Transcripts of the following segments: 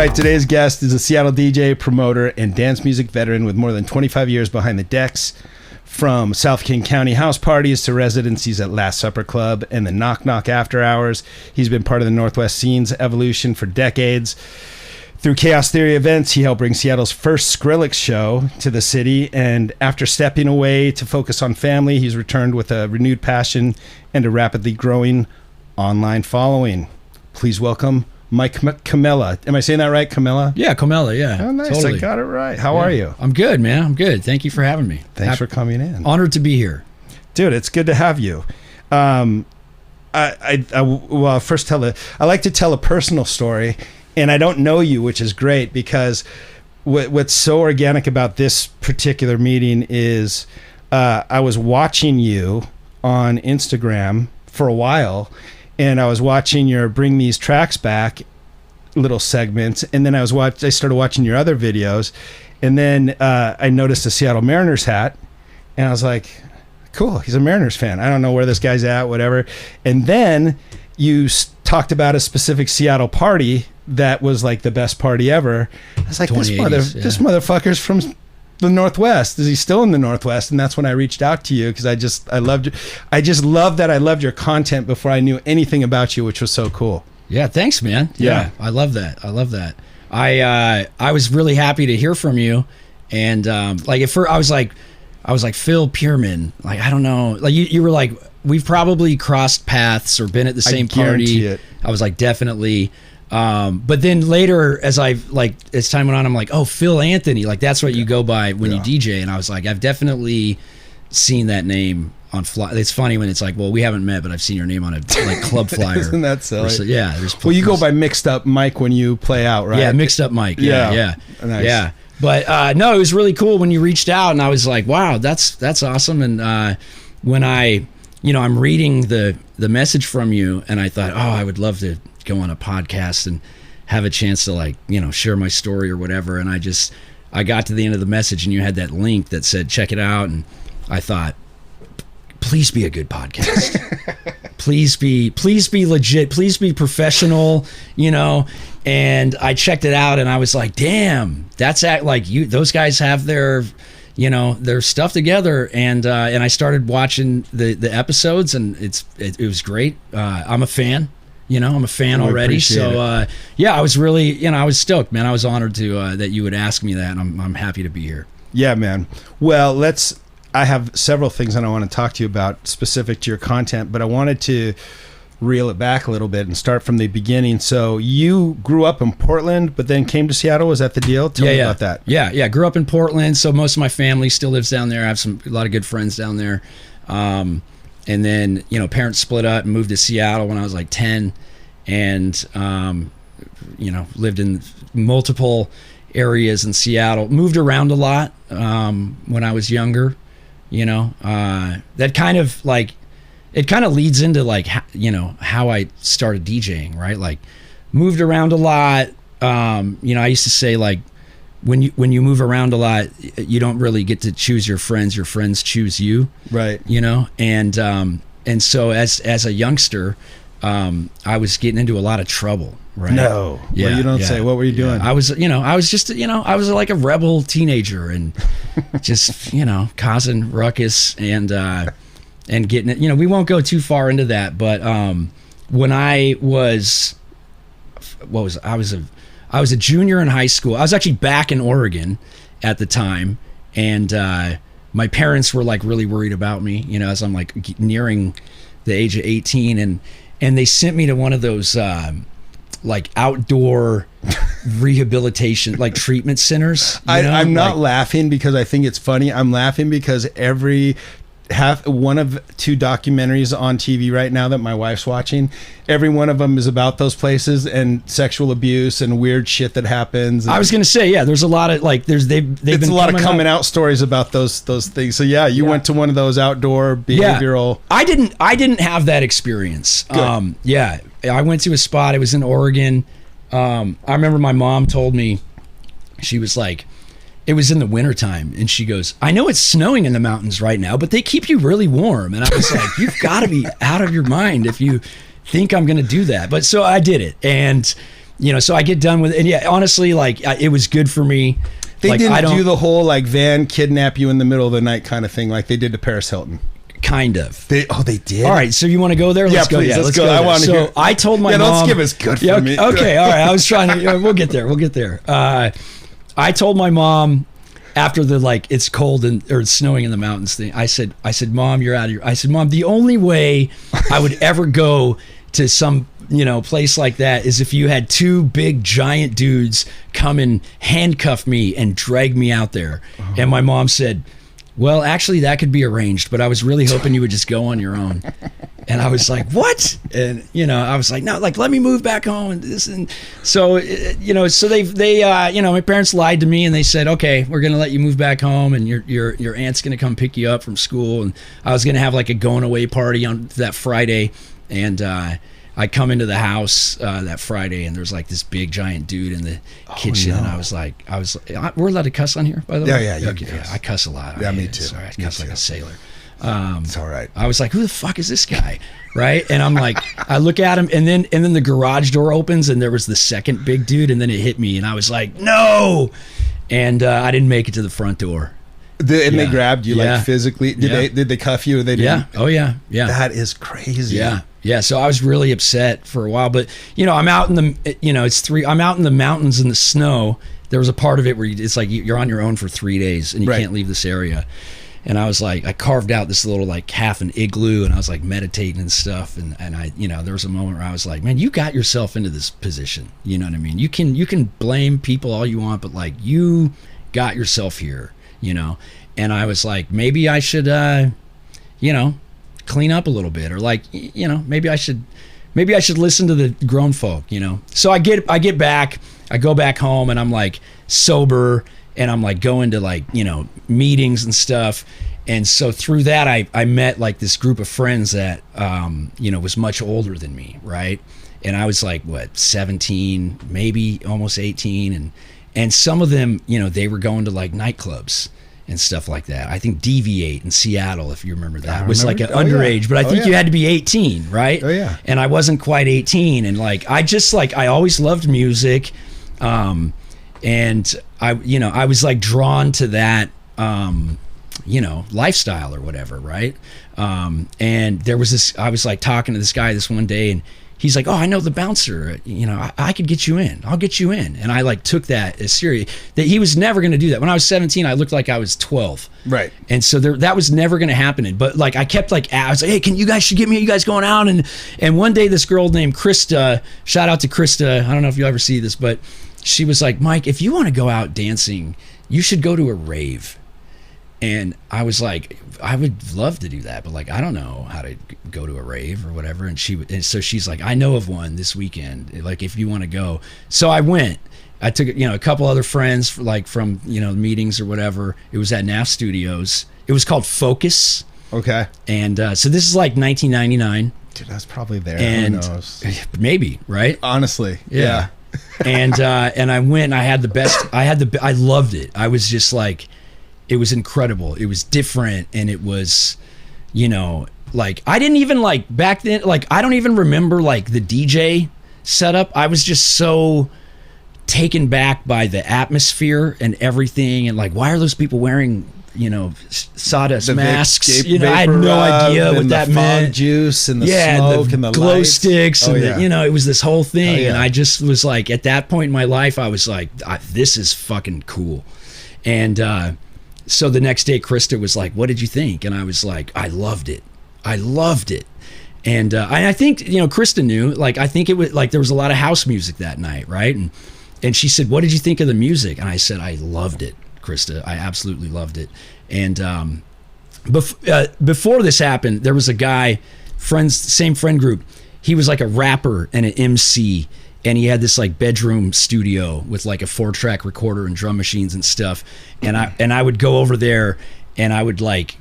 right, today's guest is a Seattle DJ, promoter, and dance music veteran with more than 25 years behind the decks. From South King County house parties to residencies at Last Supper Club and the Knock Knock After Hours, he's been part of the Northwest scene's evolution for decades. Through Chaos Theory events, he helped bring Seattle's first Skrillex show to the city, and after stepping away to focus on family, he's returned with a renewed passion and a rapidly growing online following. Please welcome Mike Comella. Am I saying that right, Comella? Yeah, Comella, yeah. Oh, nice. Totally. I got it right. How are you? I'm good, man. I'm good. Thank you for having me. Thanks for coming in. Honored to be here. Dude, it's good to have you. Well, first I like to tell a personal story, and I don't know you, which is great, because what's so organic about this particular meeting is I was watching you on Instagram for a while, and I was watching your Bring These Tracks Back little segments, and then I started watching your other videos, and then I noticed a Seattle Mariners hat, and I was like, cool, he's a Mariners fan. I don't know where this guy's at, whatever. And then you talked about a specific Seattle party that was like the best party ever. I was like, this motherfucker's from the Northwest. Is he still in the Northwest? And that's when I reached out to you, because I just loved your content before I knew anything about you, which was so cool. Yeah, thanks, man. Yeah. I love that. I was really happy to hear from you, and like at first I was like Phil Pierman. Like, I don't know. Like you were like, we've probably crossed paths or been at the same party. It. I was like, definitely. But then later, as time went on, I'm like, oh, Phil Anthony, like that's what you go by when you DJ. And I was like, I've definitely seen that name on fly. It's funny when it's like, well, we haven't met, but I've seen your name on a club flyer. Isn't that silly? Yeah. Well, you go by Mixed Up Mike when you play out, right? Yeah, Mixed Up Mike. Yeah. Nice. Yeah. But no, it was really cool when you reached out, and I was like, wow, that's awesome. And when I'm reading the message from you, and I thought, oh, I would love to go on a podcast and have a chance to share my story or whatever. And I got to the end of the message, and you had that link that said, check it out. And I thought, please be a good podcast. please be legit. Please be professional, And I checked it out, and I was like, damn, that's those guys have their stuff together. And I started watching the episodes, and it was great. I'm a fan. I'm a fan already. So, I was really, I was stoked, man. I was honored to that you would ask me that, and I'm happy to be here. Yeah, man. Well, I have several things that I want to talk to you about specific to your content, but I wanted to reel it back a little bit and start from the beginning. So you grew up in Portland, but then came to Seattle. Was that the deal? Tell me about that. Yeah. Grew up in Portland. So most of my family still lives down there. I have a lot of good friends down there. And then, parents split up and moved to Seattle when I was like 10, and, lived in multiple areas in Seattle, moved around a lot, when I was younger, that kind of it kind of leads into how I started DJing, right? Like, moved around a lot. I used to say, like, when you move around a lot, you don't really get to choose your friends choose you. Right. And so as a youngster, I was getting into a lot of trouble, right? No. Yeah. Well, you don't say. What were you doing? I was like a rebel teenager, and just, causing ruckus and getting it, we won't go too far into that, but when I was a junior in high school. I was actually back in Oregon at the time, and my parents were like really worried about me, as I'm like nearing the age of 18, and they sent me to one of those like outdoor rehabilitation, like treatment centers. I'm not laughing because I think it's funny. I'm laughing because one of two documentaries on TV right now that my wife's watching, every one of them is about those places and sexual abuse and weird shit that happens. I was gonna say, there's a lot of it's a lot of coming out stories about those things. So you went to one of those outdoor behavioral. Yeah. I didn't have that experience. Good. I went to a spot. It was in Oregon. I remember my mom told me, she was like, it was in the wintertime, and she goes, I know it's snowing in the mountains right now, but they keep you really warm. And I was like, you've got to be out of your mind if you think I'm going to do that. But so I did it. And, So I get done with it. And yeah, honestly, like it was good for me. They like, didn't do the whole like van kidnap you in the middle of the night kind of thing like they did to Paris Hilton. Kind of. They did. All right, so you want to go there? Let's go. Yeah, let's go. I want to. So hear. I told my mom. Don't skip is good for me. Okay, all right. I was trying to. We'll get there. I told my mom after the like it's cold or it's snowing in the mountains thing. I said, Mom, you're out of here. I said, Mom, the only way I would ever go to some place like that is if you had two big giant dudes come and handcuff me and drag me out there. Uh-huh. And my mom said, well, actually, that could be arranged, but I was really hoping you would just go on your own. And I was like, what? And, I was like, no, like, let me move back home. And so, so they my parents lied to me and they said, okay, we're going to let you move back home and your aunt's going to come pick you up from school. And I was going to have like a going away party on that Friday. And, I come into the house that Friday and there's like this big giant dude in the kitchen. No. And I was like, we're allowed to cuss on here, by the way? Yeah. Yeah, I cuss a lot. Yeah, me too. Sorry, I cuss like a sailor. It's all right. I was like, who the fuck is this guy? Right. And I'm like, I look at him and then the garage door opens and there was the second big dude and then it hit me and I was like, no. And I didn't make it to the front door. They grabbed you like physically. Did they cuff you or they didn't? Yeah. Oh yeah. Yeah. That is crazy. Yeah. Yeah. So I was really upset for a while, but I'm out in the, I'm out in the mountains in the snow. There was a part of it where it's like you're on your own for 3 days and you can't leave this area. And I was like, I carved out this little like half an igloo and I was like meditating and stuff. And I, there was a moment where I was like, man, you got yourself into this position. You know what I mean? You can blame people all you want, but like you got yourself here, And I was like, maybe I should, clean up a little bit or like, maybe I should listen to the grown folk, So I get back, I go back home and I'm like sober and I'm like going to like, meetings and stuff. And so through that, I met like this group of friends that, was much older than me. Right. And I was like, 17, maybe almost 18. And some of them, they were going to like nightclubs and stuff like that. I think Deviate in Seattle, if you remember that, was like an underage, but I think you had to be 18, right? Oh yeah. And I wasn't quite 18, and like I always loved music, and I was like drawn to that, lifestyle or whatever, right? And there was this. I was like talking to this guy this one day, and he's like, oh, I know the bouncer, I could get you in. I'll get you in. And I like took that as serious that he was never going to do that. When I was 17, I looked like I was 12. Right. And so that was never going to happen. But like, I kept like, I was like, hey, you guys should get me, you guys going out. And one day this girl named Krista, shout out to Krista. I don't know if you'll ever see this, but she was like, Mike, if you want to go out dancing, you should go to a rave. And I was like, I would love to do that, but like, I don't know how to go to a rave or whatever. And so she's like, I know of one this weekend, like if you want to go. So I went. I took a couple other friends from meetings or whatever. It was at NAFF Studios. It was called Focus. Okay. And so this is like 1999. Dude, that's probably there. And who knows? Maybe, right? Honestly, yeah. And I went. I had the best. I loved it. I was just like. It was incredible. It was different. And it was, like, I didn't even like back then, like, I don't even remember like the DJ setup. I was just so taken back by the atmosphere and everything. And like, why are those people wearing, sawdust masks? I had no idea what that meant. Juice and the smoke and the glow lights. Sticks. And it was this whole thing. And I just was like, at that point in my life, I was like, this is fucking cool. And, so the next day, Krista was like, what did you think? And I was like, I loved it. And I think, Krista knew, like, I think it was like, there was a lot of house music that night. Right. And she said, what did you think of the music? And I said, I loved it, Krista. I absolutely loved it. And before this happened, there was a guy, same friend group. He was like a rapper and an MC. And he had this like bedroom studio with like a 4-track recorder and drum machines and stuff. And I would go over there and I would like,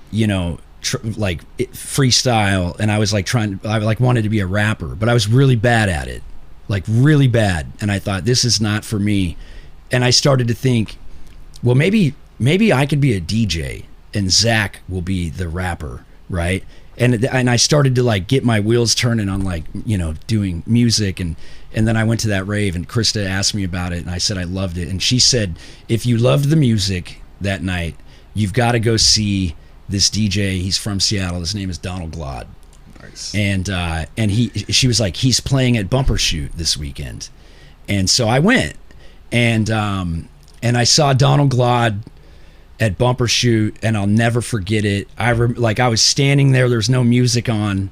freestyle. And I was like I like wanted to be a rapper, but I was really bad at it, like really bad. And I thought, this is not for me. And I started to think, well, maybe I could be a DJ and Zach will be the rapper. Right. and I started to like get my wheels turning on like, you know, doing music. And then I went to that rave and Krista asked me about it and I said I loved it. And she said, if you loved the music that night, you've got to go see this DJ. He's from Seattle. His name is Donald Glaude. Nice. And she was like, he's playing at Bumbershoot this weekend. And so I went and I saw Donald Glaude at Bumbershoot, and I'll never forget it. I was standing there was no music on,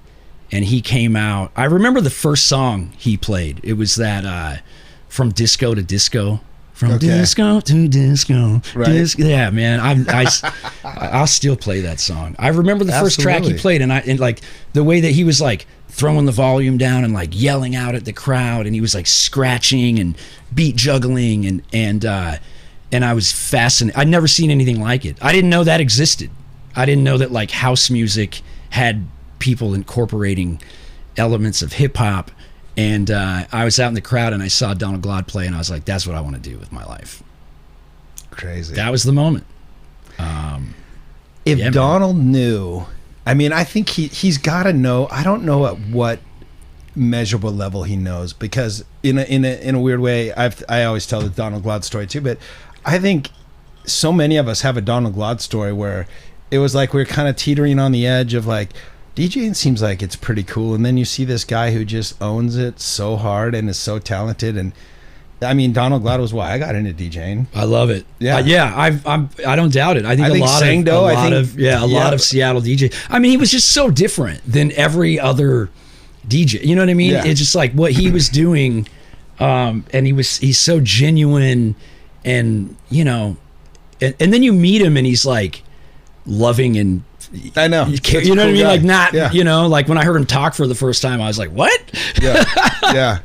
and he came out. I remember the first song he played. It was that From Disco to Disco. From disco to disco. Right. Yeah, man. I'll still play that song. I remember the first track he played, and like the way that he was like throwing the volume down and like yelling out at the crowd, and he was like scratching and beat juggling, and I was fascinated. I'd never seen anything like it. I didn't know that existed. I didn't know that like house music had people incorporating elements of hip hop. And I was out in the crowd and I saw Donald Glaude play, and I was like, that's what I want to do with my life. Crazy. That was the moment. If Donald knew, I mean, I think he's got to know. I don't know at what measurable level he knows, because in a weird way, I always tell the Donald Glaude story too, but I think so many of us have a Donald Glaude story where it was like we were kind of teetering on the edge of like, DJing seems like it's pretty cool, and then you see this guy who just owns it so hard and is so talented. And I mean, Donald Glaude was why I got into DJing. I love it. Yeah, I don't doubt it. I think a lot of Seattle DJ. I mean, he was just so different than every other DJ. You know what I mean? Yeah. It's just like what he was doing, and he's so genuine, and you know, and then you meet him and he's like loving and. I know. You know what I mean? Guy. Like not, you know, like when I heard him talk for the first time, I was like, what? Yeah.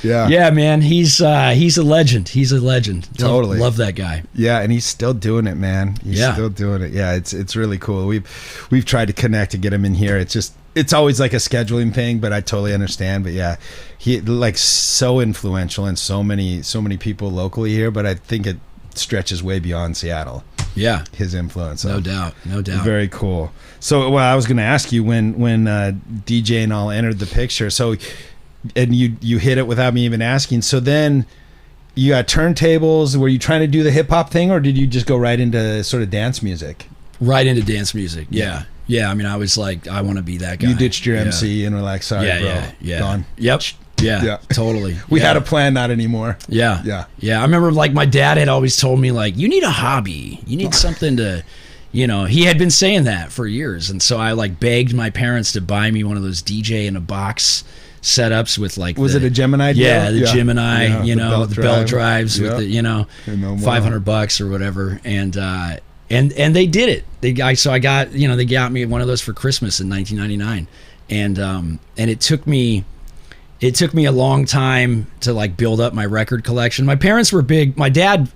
Yeah, man. He's a legend. He's a legend. Totally. Love that guy. Yeah. And he's still doing it, man. He's still doing it. Yeah. It's really cool. We've tried to connect to get him in here. It's always like a scheduling thing, but I totally understand. But yeah, he like so influential in so many people locally here, but I think it stretches way beyond Seattle. Yeah, his influence. No doubt. Very cool. So, well, I was going to ask you when DJ and all entered the picture. So, and you hit it without me even asking. So then, you got turntables. Were you trying to do the hip hop thing, or did you just go right into sort of dance music? Right into dance music. Yeah. I mean, I was like, I want to be that guy. You ditched your MC and were like, sorry, bro. Yeah. Gone. Yep. Yeah, totally. We had a plan, not anymore. Yeah. I remember like my dad had always told me like, you need a hobby. You need something to, you know, he had been saying that for years. And so I like begged my parents to buy me one of those DJ in a box setups with like, was it a Gemini? Yeah, the Gemini, you know, the belt drives with the, you know, $500 or whatever. And they did it. They got me one of those for Christmas in 1999. And it took me a long time to like build up my record collection. My parents were big. My dad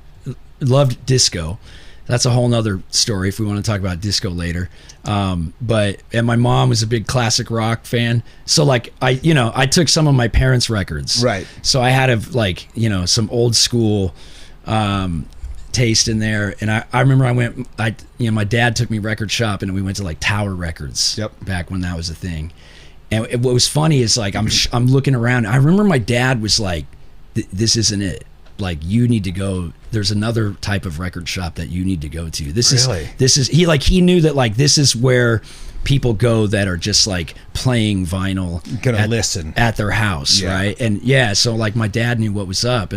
loved disco. That's a whole nother story if we want to talk about disco later. And my mom was a big classic rock fan. So like I took some of my parents' records. Right. So I had some old school taste in there. And I remember my dad took me record shopping and we went to like Tower Records. Yep. Back when that was a thing. And what was funny is like I'm looking around. I remember my dad was like, "This isn't it. Like you need to go. There's another type of record shop that you need to go to. This is he knew that like this is where people go that are just like playing vinyl, listen at their house, right? And so like my dad knew what was up,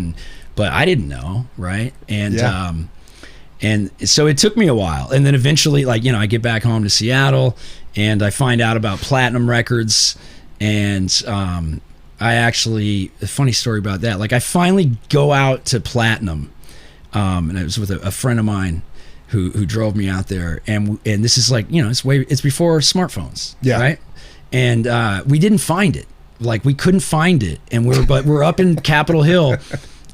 but I didn't know, right? And so it took me a while, and then eventually, like I get back home to Seattle. And I find out about Platinum Records, and a funny story about that. Like I finally go out to Platinum, and I was with a friend of mine who drove me out there, and this is like it's before smartphones, right? And we didn't find it, like we couldn't find it, and we're up in Capitol Hill,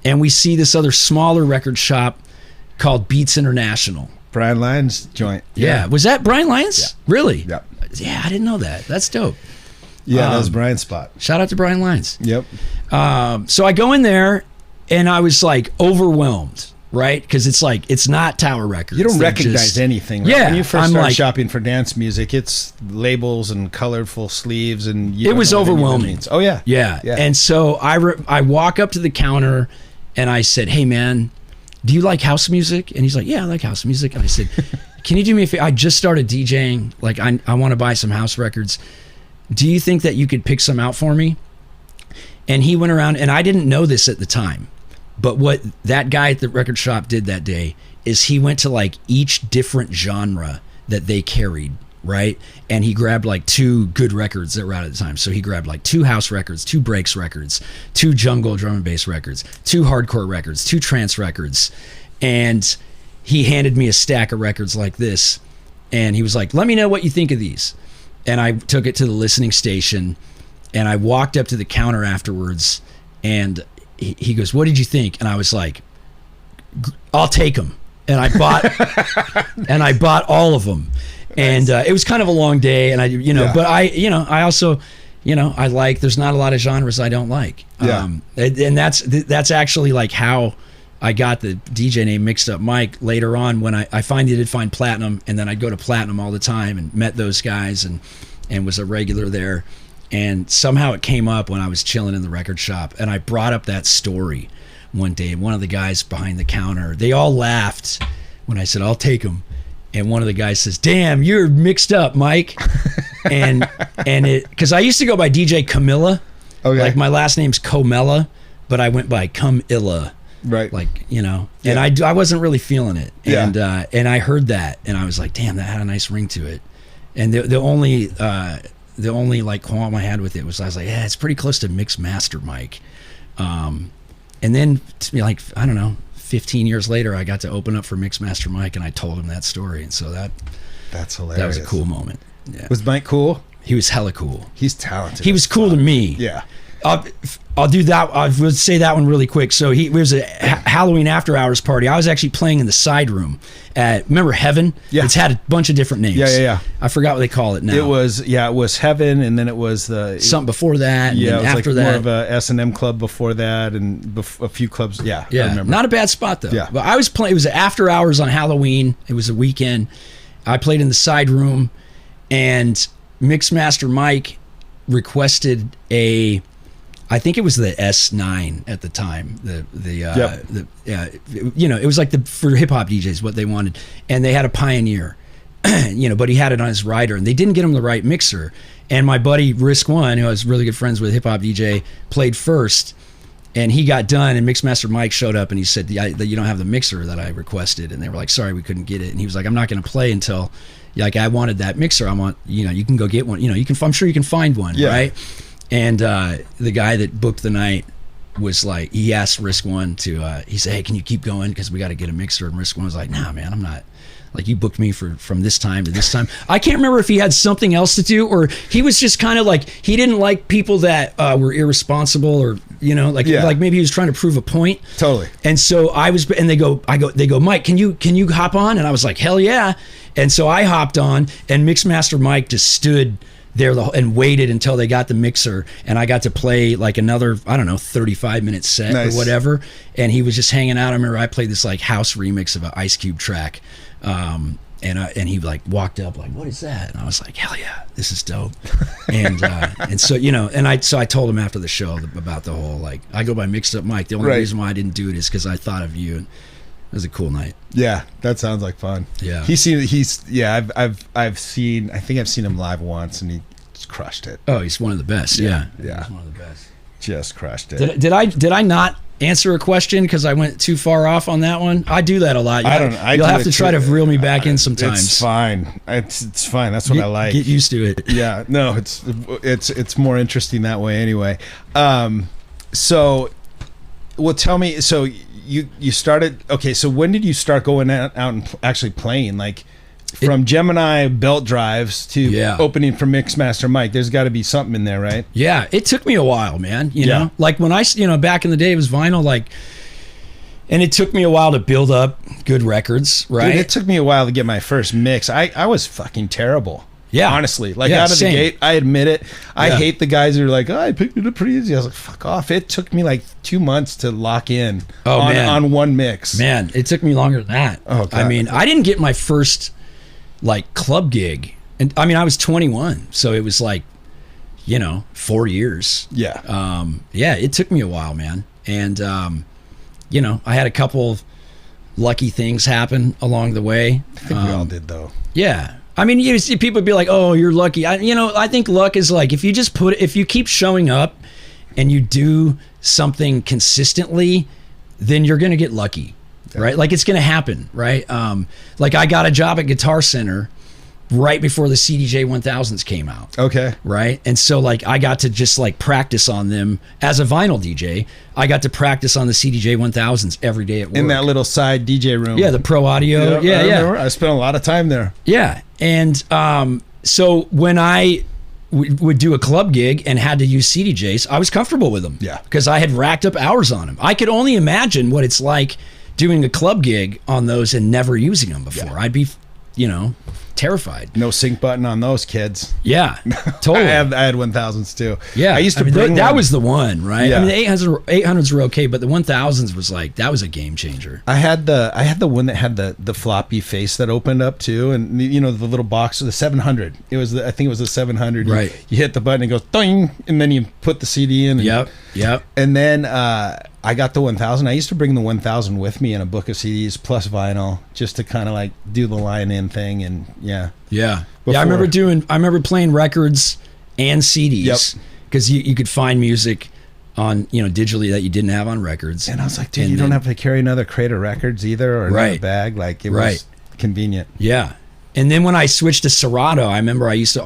and we see this other smaller record shop called Beats International. Brian Lyons joint. Yeah. Was that Brian Lyons? Yeah. Really? Yep. Yeah, I didn't know that. That's dope. Yeah, that was Brian's spot. Shout out to Brian Lyons. Yep. So I go in there and I was like overwhelmed. right? Because it's like, it's not Tower Records. You don't They're recognize just- anything, right? Yeah, When you first I'm start like- shopping for dance music, it's labels and colorful sleeves, and you It don't was know what any of it overwhelming. means. Oh yeah, Yeah. And so I walk up to the counter and I said, hey man, do you like house music? And he's like, yeah, I like house music. And I said, can you do me a favor? I just started DJing. Like I want to buy some house records. Do you think that you could pick some out for me? And he went around, and I didn't know this at the time, but what that guy at the record shop did that day is he went to like each different genre that they carried, right? And he grabbed like 2 good records that were out at the time. So he grabbed like 2 house records, 2 breaks records, 2 jungle drum and bass records, 2 hardcore records, 2 trance records. And he handed me a stack of records like this. And he was like, let me know what you think of these. And I took it to the listening station, and I walked up to the counter afterwards, and he goes, what did you think? And I was like, I'll take them. And I bought all of them. And it was kind of a long day, and but I also, I like, there's not a lot of genres I don't like. Yeah. And that's actually like how I got the DJ name Mixed Up Mike later on, when I finally did find Platinum, and then I'd go to Platinum all the time and met those guys and was a regular there. And somehow it came up when I was chilling in the record shop, and I brought up that story one day, and one of the guys behind the counter, they all laughed when I said, I'll take them. And one of the guys says, damn, you're mixed up, Mike. and because I used to go by DJ Comella. Okay. Like my last name's Comella, but I went by Comilla. Right. Like, and Yeah. I wasn't really feeling it. Yeah. And I heard that, and I was like, damn, that had a nice ring to it. And the only like qualm I had with it was, I was like, yeah, it's pretty close to Mix Master Mike. And then like, I don't know, 15 years later, I got to open up for Mix Master Mike, and I told him that story. And so that's hilarious. that was a cool moment. Yeah. Was Mike cool? He was hella cool. He's talented. He was cool to me. Yeah. I'll do that. I would say that one really quick. So it was a Halloween after hours party. I was actually playing in the side room at, remember Heaven? Yeah. It's had a bunch of different names. Yeah. I forgot what they call it now. It was Heaven, and then it was the something before that. And Yeah, then it was after like that, more of a S&M club before that, and a few clubs. Yeah, I remember. Not a bad spot though. Yeah. But I was playing. It was after hours on Halloween. It was a weekend. I played in the side room, and Mixmaster Mike requested I think it was the S9 at the time. It was like for hip hop DJs what they wanted, and they had a Pioneer, but he had it on his rider, and they didn't get him the right mixer. And my buddy Risk One, who I was really good friends with, hip hop DJ, played first, and he got done, and Mixmaster Mike showed up, and he said, that you don't have the mixer that I requested, and they were like, sorry, we couldn't get it. And he was like, I'm not going to play until, like, I wanted that mixer. I want, you can go get one. I'm sure you can find one, right? And the guy that booked the night was like, he asked Risk One to, he said, hey, can you keep going? Because we got to get a mixer. And Risk One was like, nah, man, I'm not. Like, you booked me from this time to this time. I can't remember if he had something else to do, or he was just kind of like, he didn't like people that were irresponsible, or, like maybe he was trying to prove a point. Totally. And so they go, Mike, can you hop on? And I was like, hell yeah. And so I hopped on, and Mixmaster Mike just stood there and waited until they got the mixer, and I got to play like another, 35-minute set or whatever. And he was just hanging out. I remember I played this like house remix of an Ice Cube track. And he like walked up like, what is that? And I was like, hell yeah, this is dope. And so, I told him after the show about the whole, like, I go by Mixed Up Mike. The only reason why I didn't do it is because I thought of you, and it was a cool night. Yeah, that sounds like fun. Yeah. I think I've seen him live once, and he just crushed it. Oh, he's one of the best. Yeah. He's one of the best. Just crushed it. Did I not answer a question because I went too far off on that one? I do that a lot. You'll have to try to reel me back in sometimes. It's fine. It's fine. That's what I like. Get used to it. Yeah. No, it's more interesting that way anyway. So, well, tell me. So you started. Okay. So when did you start going out and actually playing? Like, from Gemini belt drives to opening for Mixmaster Mike, there's got to be something in there, right? Yeah, it took me a while, man. You know, like when back in the day it was vinyl, like, and it took me a while to build up good records, right? Dude, it took me a while to get my first mix. I was fucking terrible. Yeah. Honestly, like Yeah, out of same. the gate, I admit it. I Yeah. hate the guys who are like, oh, I picked it up pretty easy. I was like, fuck off. It took me like 2 months to lock in on one mix. Man, it took me longer than that. Oh, God. I mean, I didn't get my first like club gig. And I mean, I was 21. So it was like, 4 years. Yeah. Yeah, it took me a while, man. And, I had a couple lucky things happen along the way. I think we all did, though. Yeah. I mean, you see people be like, oh, you're lucky. I think luck is like, if you keep showing up and you do something consistently, then you're going to get lucky, right? Like it's going to happen, right? Like I got a job at Guitar Center right before the CDJ 1000s came out. Okay. Right. And so like I got to just like practice on them as a vinyl DJ. I got to practice on the CDJ 1000s every day at work. In that little side DJ room. Yeah, the Pro Audio. Yeah. Yeah. I spent a lot of time there. Yeah. And so when I would do a club gig and had to use CDJs, I was comfortable with them. Yeah. Because I had racked up hours on them. I could only imagine what it's like doing a club gig on those and never using them before. Yeah. I'd be, terrified. No sync button on those kids. Yeah, totally. I had 1000s too. Yeah, I used to bring that was the one, right? Yeah. I mean, the 800s were okay, but the 1000s was like, that was a game changer. I had the one that had the floppy face that opened up too, and the little box, the 700. I think it was the 700. Right. You hit the button, it goes ding, and then you put the CD in. And, Yep. And then I got the 1000. I used to bring the 1000 with me in a book of CDs plus vinyl, just to kind of like do the line in thing, and yeah. I remember playing records and CDs because you could find music on digitally that you didn't have on records. And I was like, dude, you don't have to carry another crate of records either, or another bag. Like it was convenient. Yeah. And then when I switched to Serato, I remember I was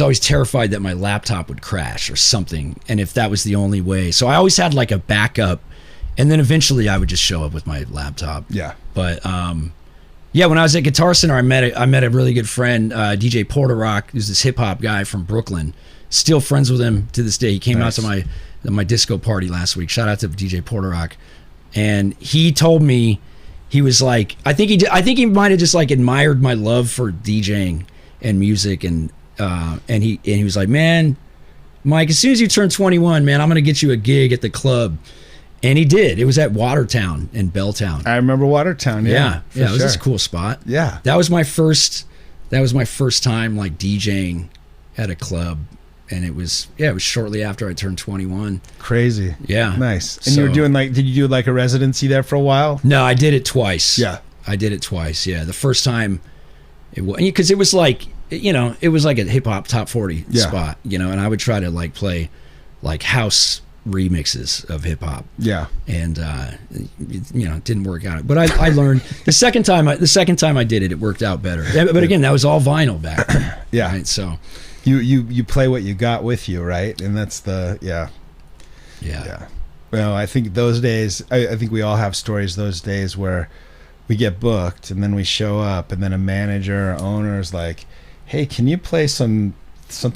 always terrified that my laptop would crash or something, and if that was the only way. So I always had like a backup, and then eventually I would just show up with my laptop. Yeah. But when I was at Guitar Center, I met a really good friend, DJ Porter Rock, who's this hip hop guy from Brooklyn. Still friends with him to this day. He came out to my disco party last week. Shout out to DJ Porter Rock, and he told me, he was like, I think he might have just like admired my love for DJing and music, and he was like, man, Mike, as soon as you turn 21, man, I'm gonna get you a gig at the club. And he did. It was at Watertown in Belltown. I remember Watertown. Yeah, it was just a cool spot. Yeah, that was my first time like DJing at a club, and it was shortly after I turned 21. Crazy. Yeah, nice. And you were doing did you do like a residency there for a while? No, I did it twice. Yeah, I did it twice. Yeah, the first time, because it was like it was like a hip hop top 40 spot, and I would try to like play like house remixes of hip hop. Yeah. And it didn't work out. But I learned the second time I did it, it worked out better. But again, that was all vinyl back then. Yeah. Right? So you play what you got with you, right? And that's Yeah. Well, I think those days, I think we all have stories those days where we get booked and then we show up and then a manager or owner is like, hey, can you play something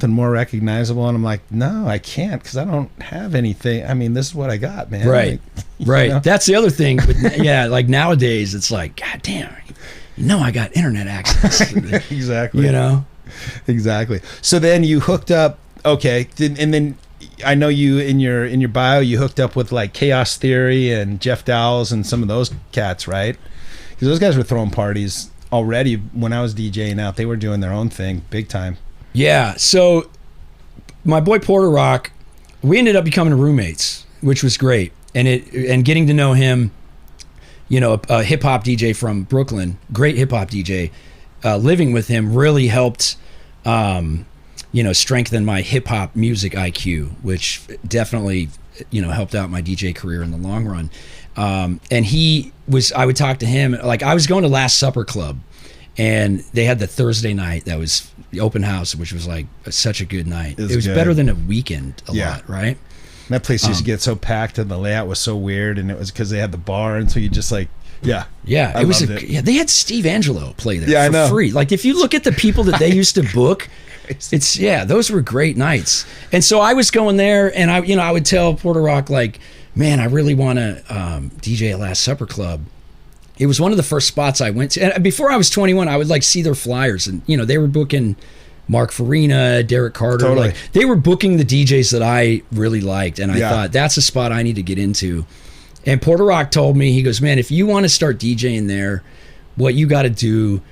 more recognizable? And I'm like, no, I can't, because I don't have anything. I mean, this is what I got, man. Right. Like, right. That's the other thing. Like nowadays it's like, God damn, I got internet access. Exactly. Exactly. So then you hooked up, okay, and then I know you in your bio you hooked up with like Chaos Theory and Jeff Dowles and some of those cats, right? Because those guys were throwing parties already when I was DJing out. They were doing their own thing big time. Yeah. So my boy Porter Rock, we ended up becoming roommates, which was great. And getting to know him, a hip hop DJ from Brooklyn, great hip hop DJ, living with him really helped, strengthen my hip hop music IQ, which definitely, helped out my DJ career in the long run. And I would talk to him, like I was going to Last Supper Club, and they had the Thursday night that was the open house, which was like such a good night. It was better than a weekend lot, right? That place used to get so packed, and the layout was so weird, and it was because they had the bar, and so you just like, it was they had Steve Angelo play there for free. Like if you look at the people that they used to book, it's those were great nights. And so I was going there, and I would tell Porter Rock like, man, I really want to DJ at Last Supper Club. it was one of the first spots I went to. And before I was 21, I would like see their flyers, and you know, they were booking Mark Farina, Derek Carter. Totally. Like they were booking the DJs that I really liked, and I thought that's a spot I need to get into. And Porter Rock told me, he goes, man, if you want to start DJing there, what you got to do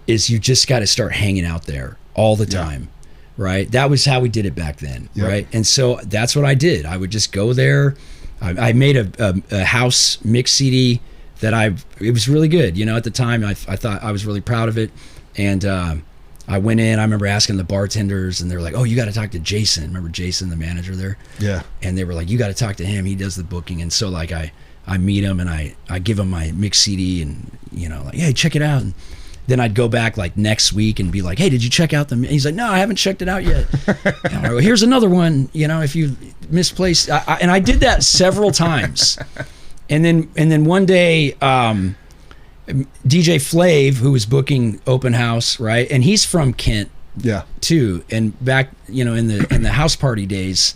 is you just got to start hanging out there all the time, right? That was how we did it back then, right? And so that's what I did. I would just go there. I made a house mix CD that it was really good. You know, at the time, I thought I was really proud of it. And I went in, I remember asking the bartenders, and they were like, oh, you got to talk to Jason. Remember Jason, the manager there? Yeah. And they were like, you got to talk to him. He does the booking. And so like I meet him, and I give him my mix CD, and you know, like, hey, check it out. And then I'd go back like next week and be like, hey, did you check out he's like, no, I haven't checked it out yet. And I go, here's another one, you know, if you misplaced. And I did that several times. And then one day, DJ Flav, who was booking open house, right? And he's from Kent too. And back, you know, in the house party days,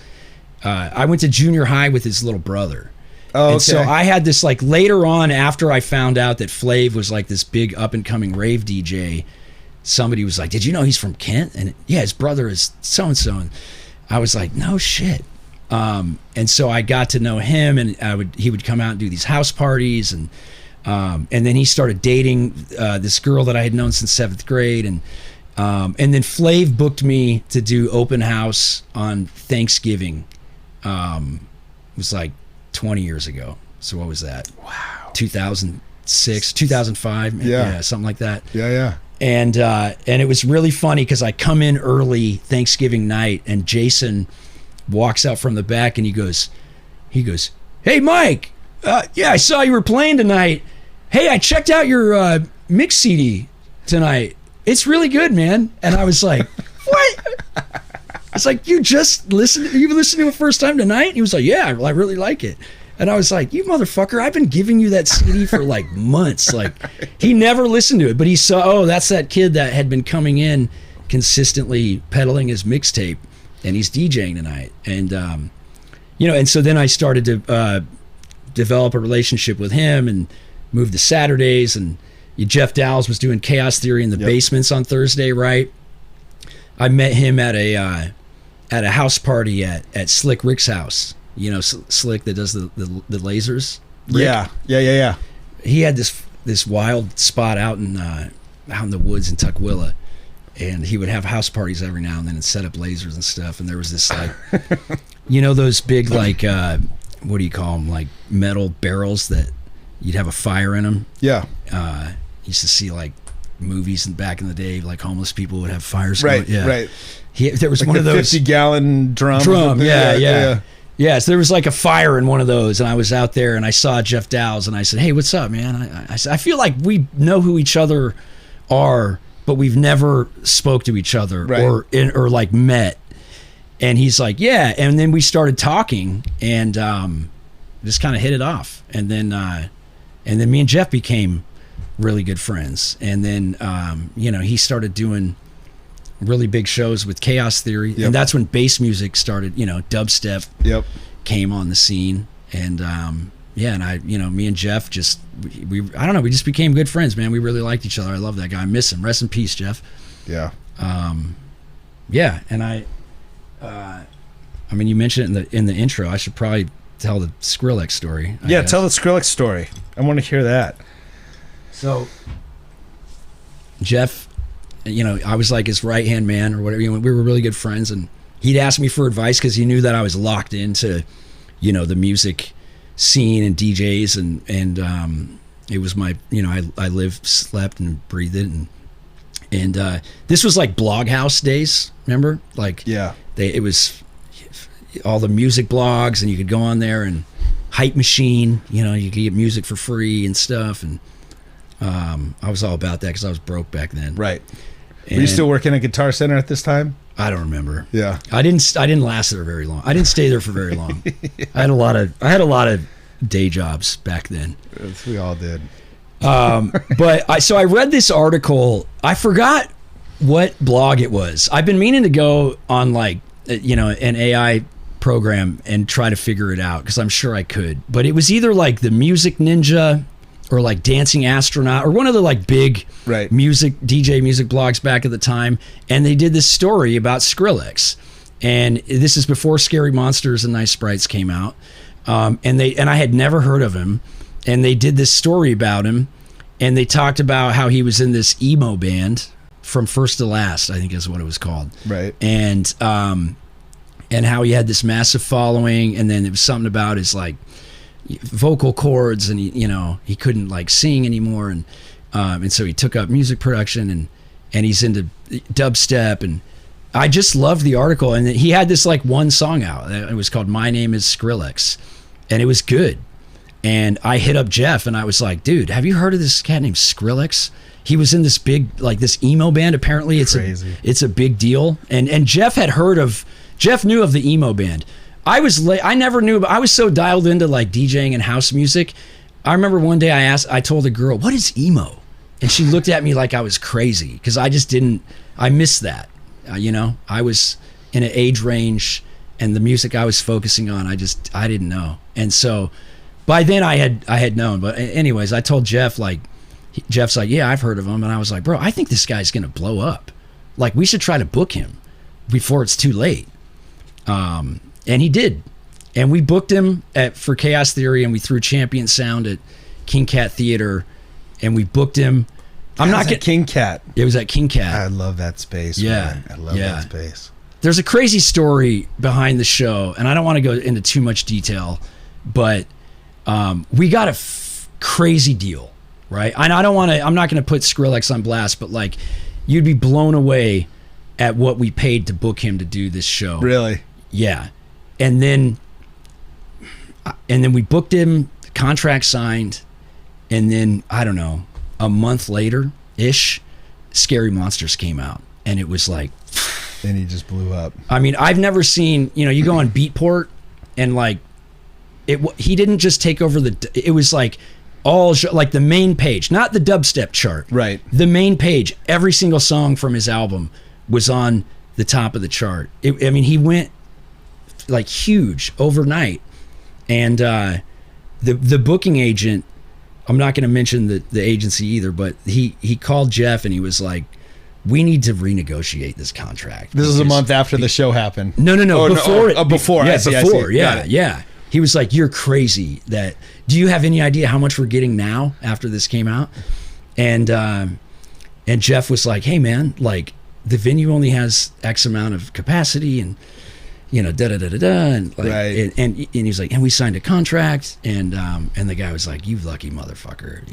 I went to junior high with his little brother. Oh, and so I had this, like, later on, after I found out that Flav was like this big up and coming rave DJ, somebody was like, did you know he's from Kent? And yeah, his brother is so and so. And I was like, no shit. And so I got to know him, and he would come out and do these house parties, and then he started dating this girl that I had known since 7th grade, and then Flav booked me to do open house on Thanksgiving. It was like 20 years ago. So what was that? Wow. 2006, 2005, yeah, something like that. Yeah. And it was really funny because I come in early Thanksgiving night, and Jason walks out from the back, and he goes, hey Mike, yeah, I saw you were playing tonight. Hey, I checked out your mix CD tonight. It's really good, man. And I was like, what? I was like, you listened to it first time tonight? And he was like, yeah, I really like it. And I was like, you motherfucker, I've been giving you that CD for like months. Like, he never listened to it, but he saw, oh, that's that kid that had been coming in consistently peddling his mixtape, and he's DJing tonight. And, you know, and so then I started to develop a relationship with him and moved to Saturdays. And Jeff Dowles was doing Chaos Theory in the basements on Thursday, right? I met him at a house party at Slick Rick's house. You know, Slick that does the lasers. Rick. Yeah. He had this wild spot out in the woods in Tukwila, and he would have house parties every now and then and set up lasers and stuff. And there was this, like, you know, those big, like, what do you call them? Like metal barrels that you'd have a fire in them. Yeah. Used to see like movies back in the day, like homeless people would have fires. Right. Going. Yeah. Right. There was like one of those 50-gallon drum. Yeah. Yeah, so there was like a fire in one of those, and I was out there, and I saw Jeff Dowles, and I said, hey, what's up, man? I said, I feel like we know who each other are, but we've never spoke to each other, right, or like met. And he's like, yeah. And then we started talking, and just kind of hit it off. And then me and Jeff became really good friends. And then, you know, he started doing really big shows with Chaos Theory. Yep. And that's when bass music started, you know, dubstep came on the scene. And, yeah, and me and Jeff I don't know, we just became good friends, man. We really liked each other. I love that guy. I miss him. Rest in peace, Jeff. Yeah. Yeah. And I mean, you mentioned it in the intro. I should probably tell the Skrillex story. Yeah, tell the Skrillex story. I want to hear that. So, Jeff, you know, I was like his right-hand man or whatever. You know, we were really good friends, and he'd ask me for advice because he knew that I was locked into, you know, the music scene and DJs, and it was my, you know, I lived, slept, and breathed it, and this was like Bloghouse days, remember? Like, yeah, it was all the music blogs, and you could go on there, and Hype Machine, you know, you could get music for free and stuff, and I was all about that because I was broke back then. Right. And were you still working at Guitar Center at this time? I don't remember. Yeah. I didn't last there very long. I didn't stay there for very long. Yeah. I had a lot of day jobs back then. Yes, we all did. But I read this article. I forgot what blog it was. I've been meaning to go on, like, you know, an AI program and try to figure it out because I'm sure I could. But it was either like the Music Ninja or like Dancing Astronaut or one of the like big Right. music blogs back at the time, and they did this story about Skrillex. And this is before Scary Monsters and Nice Sprites came out. And I had never heard of him, and they did this story about him, and they talked about how he was in this emo band From First to Last, I think is what it was called. Right. And how he had this massive following, and then it was something about his like vocal cords, and he couldn't like sing anymore, and so he took up music production, and he's into dubstep, and I just loved the article. And he had this like one song out. It was called My Name is Skrillex, and it was good. And I hit up Jeff, and I was like, dude, have you heard of this cat named Skrillex? He was in this big, like this emo band. Apparently it's a big deal. And Jeff knew of the emo band. I never knew, but I was so dialed into like DJing and house music. I remember one day I told a girl, what is emo? And she looked at me like I was crazy, because I missed that. I was in an age range, and the music I was focusing on, I didn't know. And so by then I had known. But anyways, I told Jeff, Jeff's like, yeah, I've heard of him. And I was like, bro, I think this guy's going to blow up. Like, we should try to book him before it's too late. And he did. And we booked him for Chaos Theory, and we threw Champion Sound at King Cat Theater, and we booked him. King Cat. It was at King Cat. I love that space. Yeah. Man. I love that space. There's a crazy story behind the show, and I don't want to go into too much detail, but we got a crazy deal, right? And I'm not going to put Skrillex on blast, but like, you'd be blown away at what we paid to book him to do this show. Really? Yeah. And then we booked him, contract signed, and then, I don't know, a month later-ish, Scary Monsters came out, and it was like... And he just blew up. I mean, I've never seen, you go on Beatport, and like, he didn't just take over it was like like the main page, not the dubstep chart. Right. The main page, every single song from his album was on the top of the chart. He went like huge overnight. And the booking agent, I'm not going to mention the agency either, but he called Jeff, and he was like, we need to renegotiate this contract. This is a month after the show happened. No. Before. Yeah, I see. Yeah. He was like, you're crazy. Do you have any idea how much we're getting now after this came out? And Jeff was like, hey man, like, the venue only has X amount of capacity, and and like, right. and he was like, and we signed a contract, and the guy was like, you lucky motherfucker,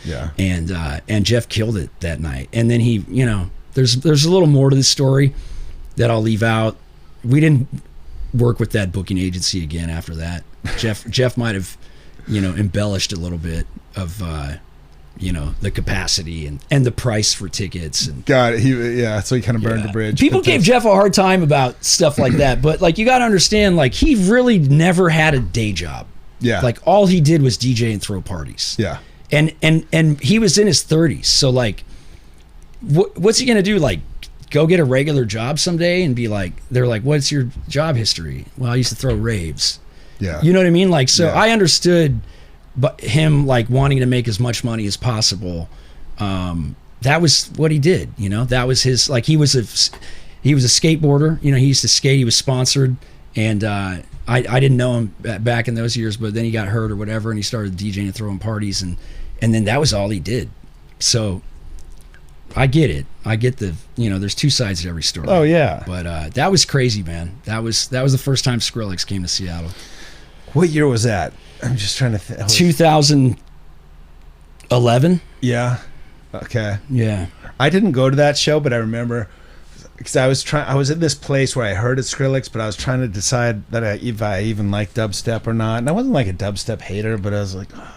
Yeah. And Jeff killed it that night. And then he, there's a little more to the story that I'll leave out. We didn't work with that booking agency again after that. Jeff might have, embellished a little bit of the capacity and the price for tickets, and got it. So he kind of burned the bridge. People gave Jeff a hard time about stuff like that, but like, you got to understand, like, he really never had a day job. Yeah. Like, all he did was DJ and throw parties. Yeah. And he was in his 30s, so like, what's he gonna do? Like, go get a regular job someday and be like, they're like, what's your job history? Well, I used to throw raves. Yeah. You know what I mean? Like, so yeah. I understood, but him like wanting to make as much money as possible. That was what he did. That was his, like, he was a skateboarder. He used to skate. He was sponsored, and I didn't know him back in those years, but then he got hurt or whatever, and he started DJing and throwing parties, and then that was all he did. So I get it. I get there's two sides to every story. Oh yeah. But that was crazy, man. That was the first time Skrillex came to Seattle. What year was that? I'm just trying to think. 2011. Yeah. Okay. Yeah. I didn't go to that show, but I remember, because I was in this place where I heard it's Skrillex, but I was trying to decide if I even liked dubstep or not. And I wasn't like a dubstep hater, but I was like, I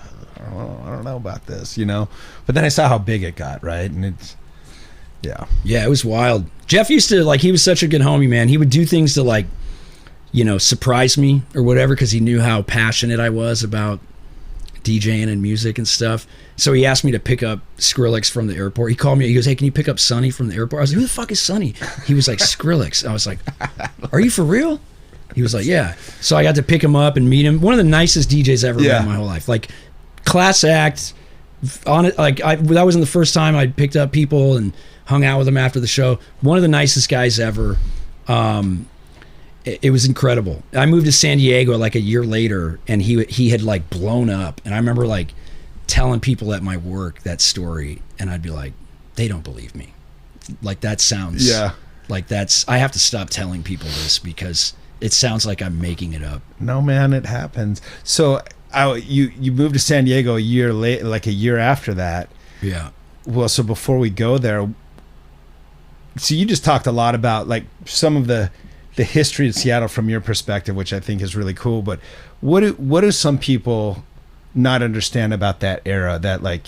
don't know about this, But then I saw how big it got, right? And it's, yeah. Yeah, it was wild. Jeff used to, like, he was such a good homie, man. He would do things to, like, surprise me or whatever, because he knew how passionate I was about DJing and music and stuff. So he asked me to pick up Skrillex from the airport. He called me. He goes, hey, can you pick up Sonny from the airport? I was like, who the fuck is Sonny? He was like, Skrillex. I was like, are you for real? He was like, yeah. So I got to pick him up and meet him. One of the nicest DJs I ever met in my whole life. Like, class act, on it, like that wasn't the first time I picked up people and hung out with them after the show. One of the nicest guys ever. It was incredible. I moved to San Diego like a year later, and he had like blown up, and I remember like telling people at my work that story, and I'd be like, they don't believe me. Like that sounds like I have to stop telling people this because it sounds like I'm making it up. No, man, it happens. So you moved to San Diego a year late, like a year after that. Yeah. Well, so before we go there, so you just talked a lot about like some of the history of Seattle from your perspective, which I think is really cool. But what do some people not understand about that era that like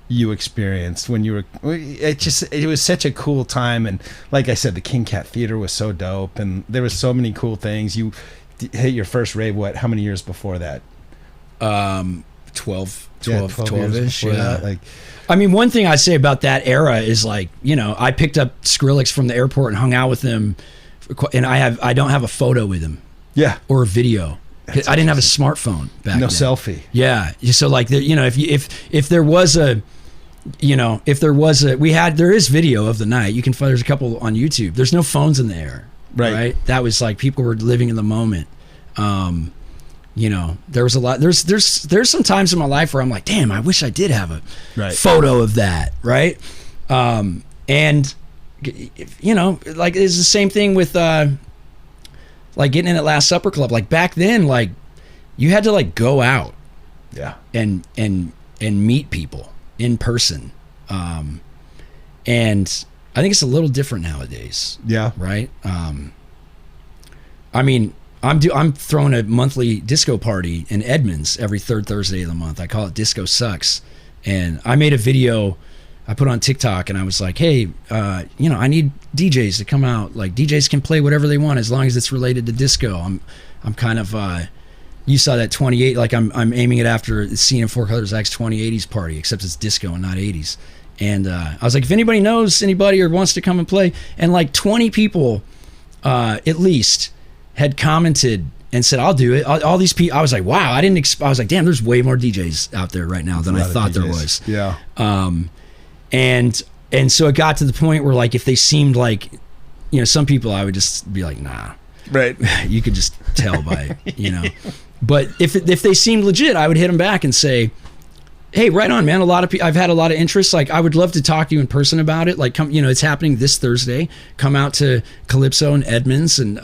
you experienced when you were? It was such a cool time, and like I said, the King Cat Theater was so dope, and there was so many cool things. You hit your first rave how many years before that? 12-ish. Yeah. Like, I mean, one thing I say about that era is like, you know, I picked up Skrillex from the airport and hung out with him, and I don't have a photo with him. Yeah. Or a video. That's I didn't have a smartphone back then. No selfie. Yeah. So like, you know, if there was a, you know, there is video of the night. You can find, there's a couple on YouTube. There's no phones in the air. Right. That was like, people were living in the moment. You know, there was a lot, there's some times in my life where I'm like, damn, I wish I did have a photo of that. Right. And you know, like it's the same thing with, like getting in at Last Supper Club. Like back then, like you had to like go out and meet people in person. And I think it's a little different nowadays. Yeah. Right. I mean, I'm throwing a monthly disco party in Edmonds every third Thursday of the month. I call it Disco Sucks. And I made a video I put on TikTok, and I was like, hey, you know, I need DJs to come out. Like DJs can play whatever they want as long as it's related to disco. I'm kind of, you saw that 28, like I'm aiming it after seeing Four Colors Act's 2080s party, except it's disco and not 80s. And I was like, if anybody knows anybody or wants to come and play, and like 20 people at least had commented and said, I'll do it. All these people, I was like, wow, I was like, damn, there's way more DJs out there right now than I thought there was. Yeah. And so it got to the point where like, if they seemed like, you know, some people I would just be like, nah. Right. You could just tell by, you know. But if they seemed legit, I would hit them back and say, hey, right on, man. I've had a lot of interest. Like, I would love to talk to you in person about it. Like, come, you know, it's happening this Thursday. Come out to Calypso and Edmonds, and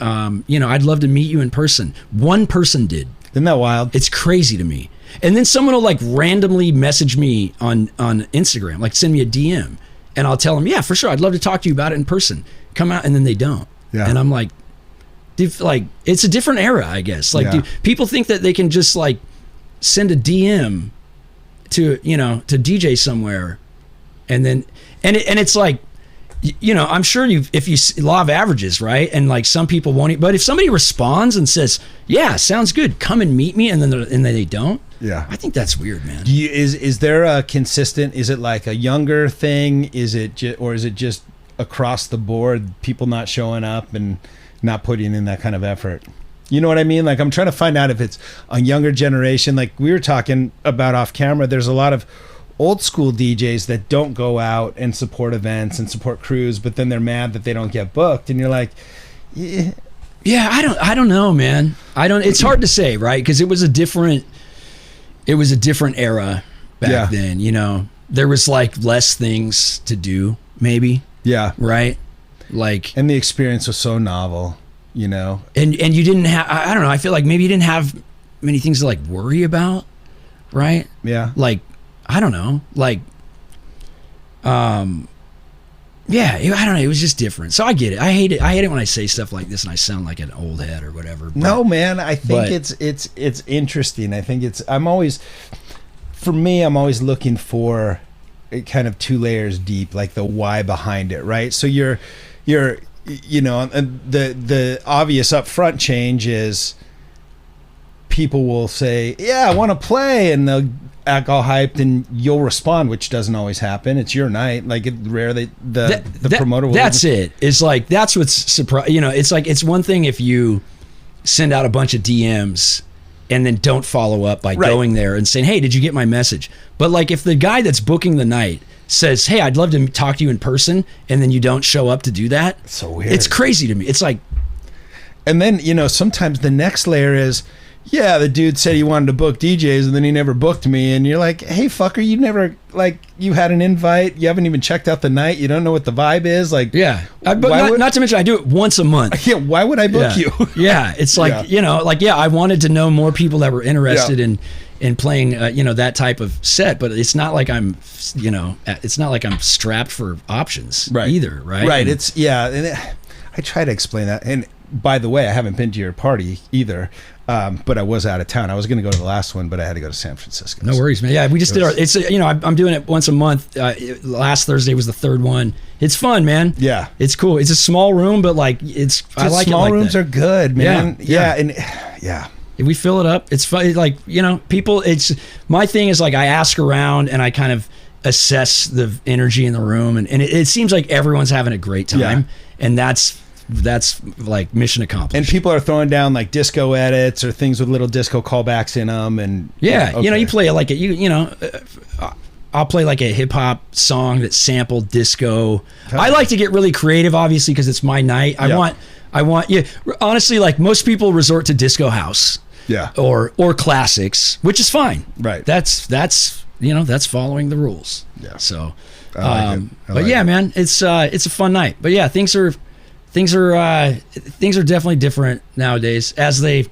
you know, I'd love to meet you in person. One person did. Isn't that wild? It's crazy to me. And then someone will like randomly message me on Instagram, like send me a DM, and I'll tell them, yeah, for sure, I'd love to talk to you about it in person. Come out, and then they don't. Yeah. And I'm like, dude, like, it's a different era, I guess. Like, dude, people think that they can just like send a DM to, you know, to DJ somewhere, and then it's like, you know, I'm sure if you law of averages, right? And like some people won't, but if somebody responds and says, yeah, sounds good, come and meet me, and then they don't. Yeah. I think that's weird, man. Is there a consistent, is it like a younger thing? Is it or is it just across the board, people not showing up and not putting in that kind of effort? You know what I mean? Like, I'm trying to find out if it's a younger generation. Like we were talking about off camera, there's a lot of old school DJs that don't go out and support events and support crews, but then they're mad that they don't get booked. And you're like, yeah, I don't know, man. It's hard to say, right? Because it was a different era back then, you know. There was like less things to do, maybe. Yeah. Right? Like, and the experience was so novel, you know. And you didn't have, I don't know, I feel like maybe you didn't have many things to like worry about, right? Yeah. Like, I don't know, like, yeah, I don't know. It was just different. So I get it. I hate it when I say stuff like this and I sound like an old head or whatever. But, no, man, I think it's interesting. I think I'm always looking for kind of 2 layers deep, like the why behind it, right? So you're, you know, the obvious upfront change is people will say, yeah, I want to play, and they'll act all hyped, and you'll respond, which doesn't always happen. It's your night. Like, it's rare that the promoter will. That's it. It's like, that's what's surprising. You know, it's like, it's one thing if you send out a bunch of DMs and then don't follow up by going there and saying, hey, did you get my message? But like if the guy that's booking the night says, hey, I'd love to talk to you in person, and then you don't show up to do that, it's so weird. It's crazy to me. It's like, and then, you know, sometimes the next layer is, yeah, the dude said he wanted to book DJs and then he never booked me. And you're like, hey, fucker, you never, like, you had an invite. You haven't even checked out the night. You don't know what the vibe is. Like, yeah. But not to mention, I do it once a month. Yeah. Why would I book you? Yeah. It's like, you know, like, I wanted to know more people that were interested in playing, you know, that type of set. But it's not like I'm, you know, it's not like I'm strapped for options either. Right. Right. And I try to explain that. And by the way, I haven't been to your party either. But I was out of town. I was going to go to the last one, but I had to go to San Francisco. No worries, man. Yeah, we just did our. It's you know, I'm doing it once a month. Last Thursday was the third one. It's fun, man. Yeah, it's cool. It's a small room, but like I like small it. Small rooms are good, man. Yeah, and if we fill it up, it's fun. Like, you know, people. It's my thing is like I ask around and I kind of assess the energy in the room, and it seems like everyone's having a great time, and that's like mission accomplished. And people are throwing down like disco edits or things with little disco callbacks in them. And you know, you play like you know, I'll play like a hip hop song that sampled disco. I like to get really creative, obviously, because it's my night. I want honestly, like most people resort to disco house, or classics, which is fine. Right. That's you know, that's following the rules. Yeah. So, but yeah, man, it's a fun night. But yeah, things are definitely different nowadays as they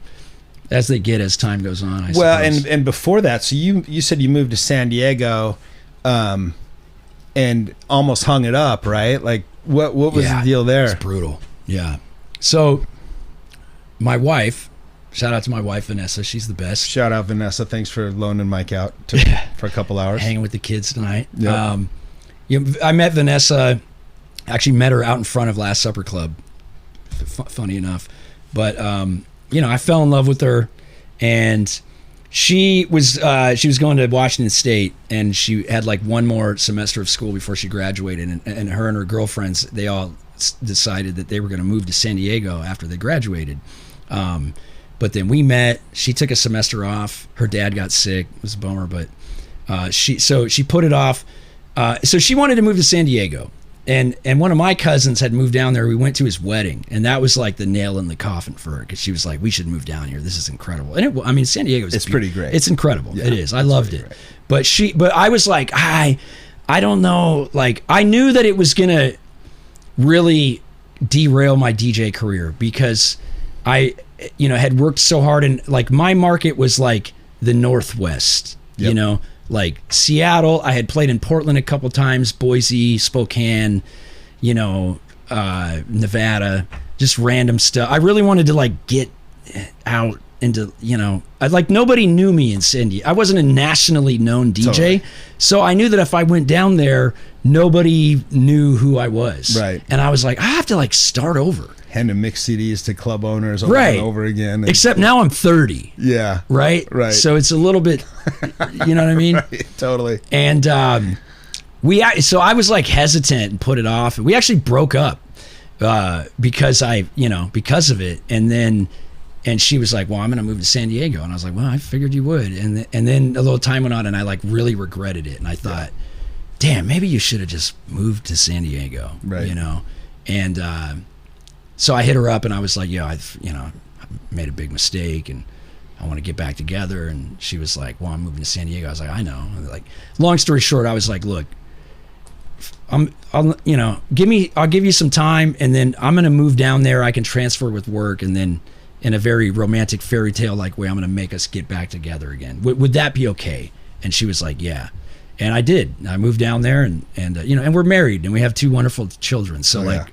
get as time goes on. I suppose. And before that, so you said you moved to San Diego, and almost hung it up, right? Like what was the deal there? It's brutal. Yeah. So my wife, shout out to my wife Vanessa, she's the best. Shout out Vanessa, thanks for loaning Mike out for a couple hours, hanging with the kids tonight. Yep. I met Vanessa. Actually met her out in front of Last Supper Club, funny enough. But, you know, I fell in love with her, and she was going to Washington State, and she had like one more semester of school before she graduated, and her and her girlfriends, they all decided that they were going to move to San Diego after they graduated. But then we met, she took a semester off, her dad got sick, it was a bummer, but she put it off. So she wanted to move to San Diego. And one of my cousins had moved down there. We went to his wedding, and that was like the nail in the coffin for her, because she was like, "We should move down here. This is incredible." And I mean, San Diego is pretty great. It's incredible. Yeah, it is. I loved it. Great. But I was like, I don't know. Like, I knew that it was gonna really derail my DJ career, because I, you know, had worked so hard, and like my market was like the Northwest. Yep. You know. Like Seattle, I had played in Portland a couple times, Boise, Spokane, you know, Nevada, just random stuff. I really wanted to like get out into, you know, nobody knew me in San Diego. I wasn't a nationally known DJ, totally. So I knew that if I went down there, nobody knew who I was. Right. And I was like, I have to like start over. Handing mixed CDs to club owners over and over again. Except now I'm 30. Yeah. Right? Right. So it's a little bit, you know what I mean? Right, totally. And so I was like hesitant and put it off. We actually broke up because of it. And she was like, well, I'm going to move to San Diego. And I was like, well, I figured you would. And then a little time went on, and I like really regretted it. And I thought, damn, maybe you should have just moved to San Diego. Right. You know? And so I hit her up, and I was like, I made a big mistake, and I want to get back together. And she was like, well, I'm moving to San Diego. I was like, I know. Like, long story short, I was like, look, I'll give you some time, and then I'm going to move down there. I can transfer with work, and then in a very romantic fairy tale like way, I'm going to make us get back together again. Would that be okay? And she was like, yeah. And I did. I moved down there, and we're married, and we have 2 wonderful children. So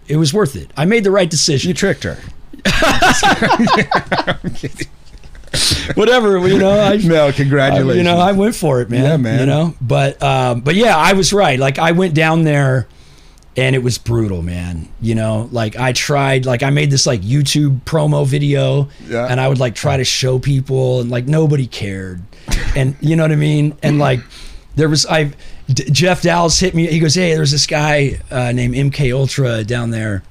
it was worth it. I made the right decision. You tricked her. I'm kidding. Whatever, no, congratulations. I went for it, man. Yeah, man. But yeah, I was right. Like, I went down there, and it was brutal, man. Like, I tried, like, I made this like YouTube promo video, and I would like try to show people, and like nobody cared, and you know what I mean. And like, Jeff Dallas hit me. He goes, hey, there's this guy named MK Ultra down there.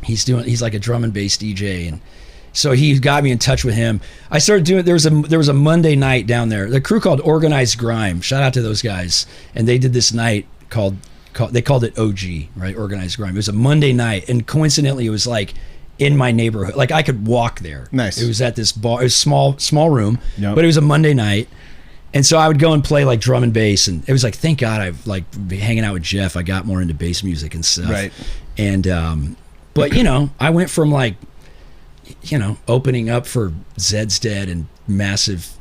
He's like a drum and bass DJ, So he got me in touch with him. I started doing. There was a Monday night down there. The crew called Organized Grime. Shout out to those guys. And they did this night they called it OG, right? Organized Grime. It was a Monday night, and coincidentally, it was like in my neighborhood. Like I could walk there. Nice. It was at this bar. It was small room, but it was a Monday night. And so I would go and play like drum and bass, and it was like, thank God I've like been hanging out with Jeff. I got more into bass music and stuff. Right. And but I went from like, opening up for Zed's Dead and massive,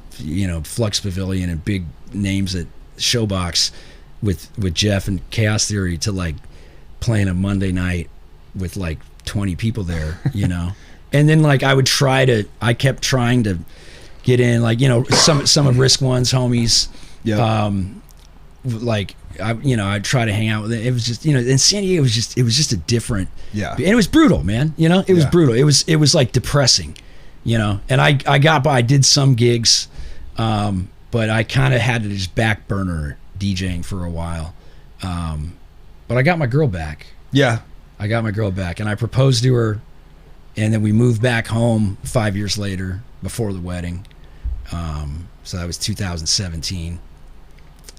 Flux Pavilion and big names at Showbox with Jeff and Chaos Theory to like playing a Monday night with like 20 people there, And then like I kept trying to get in, like, some of Risk One's homies. Yeah. Like I'd try to hang out with it. It was just, in San Diego, it was just a different, and it was brutal, man. It was brutal. It was like depressing, and I did some gigs, but I kind of had to just back burner DJing for a while. But I got my girl back. Yeah. I got my girl back, and I proposed to her, and then we moved back home 5 years later before the wedding. So that was 2017.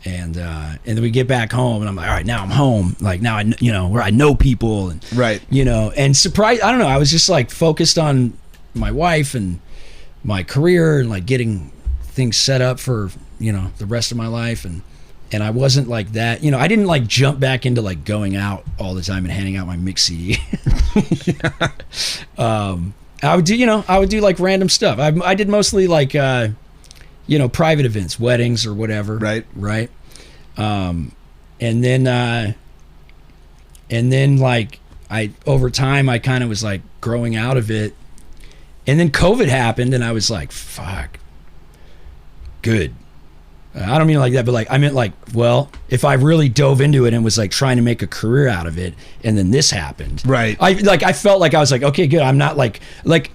And then we get back home, and I'm like, all right, now I'm home. Like now where I know people, and right, and surprise. I don't know. I was just like focused on my wife and my career, and like getting things set up for the rest of my life, and I wasn't like that. I didn't like jump back into like going out all the time and handing out my mix CD. I would do like random stuff. I did mostly like private events, weddings or whatever. Right. And then like over time I kind of was like growing out of it, and then COVID happened, and I was like, fuck, good. I don't mean like that, but like I meant like, well, if I really dove into it and was like trying to make a career out of it, and then this happened, right? I felt like I was like, okay, good. I'm not like let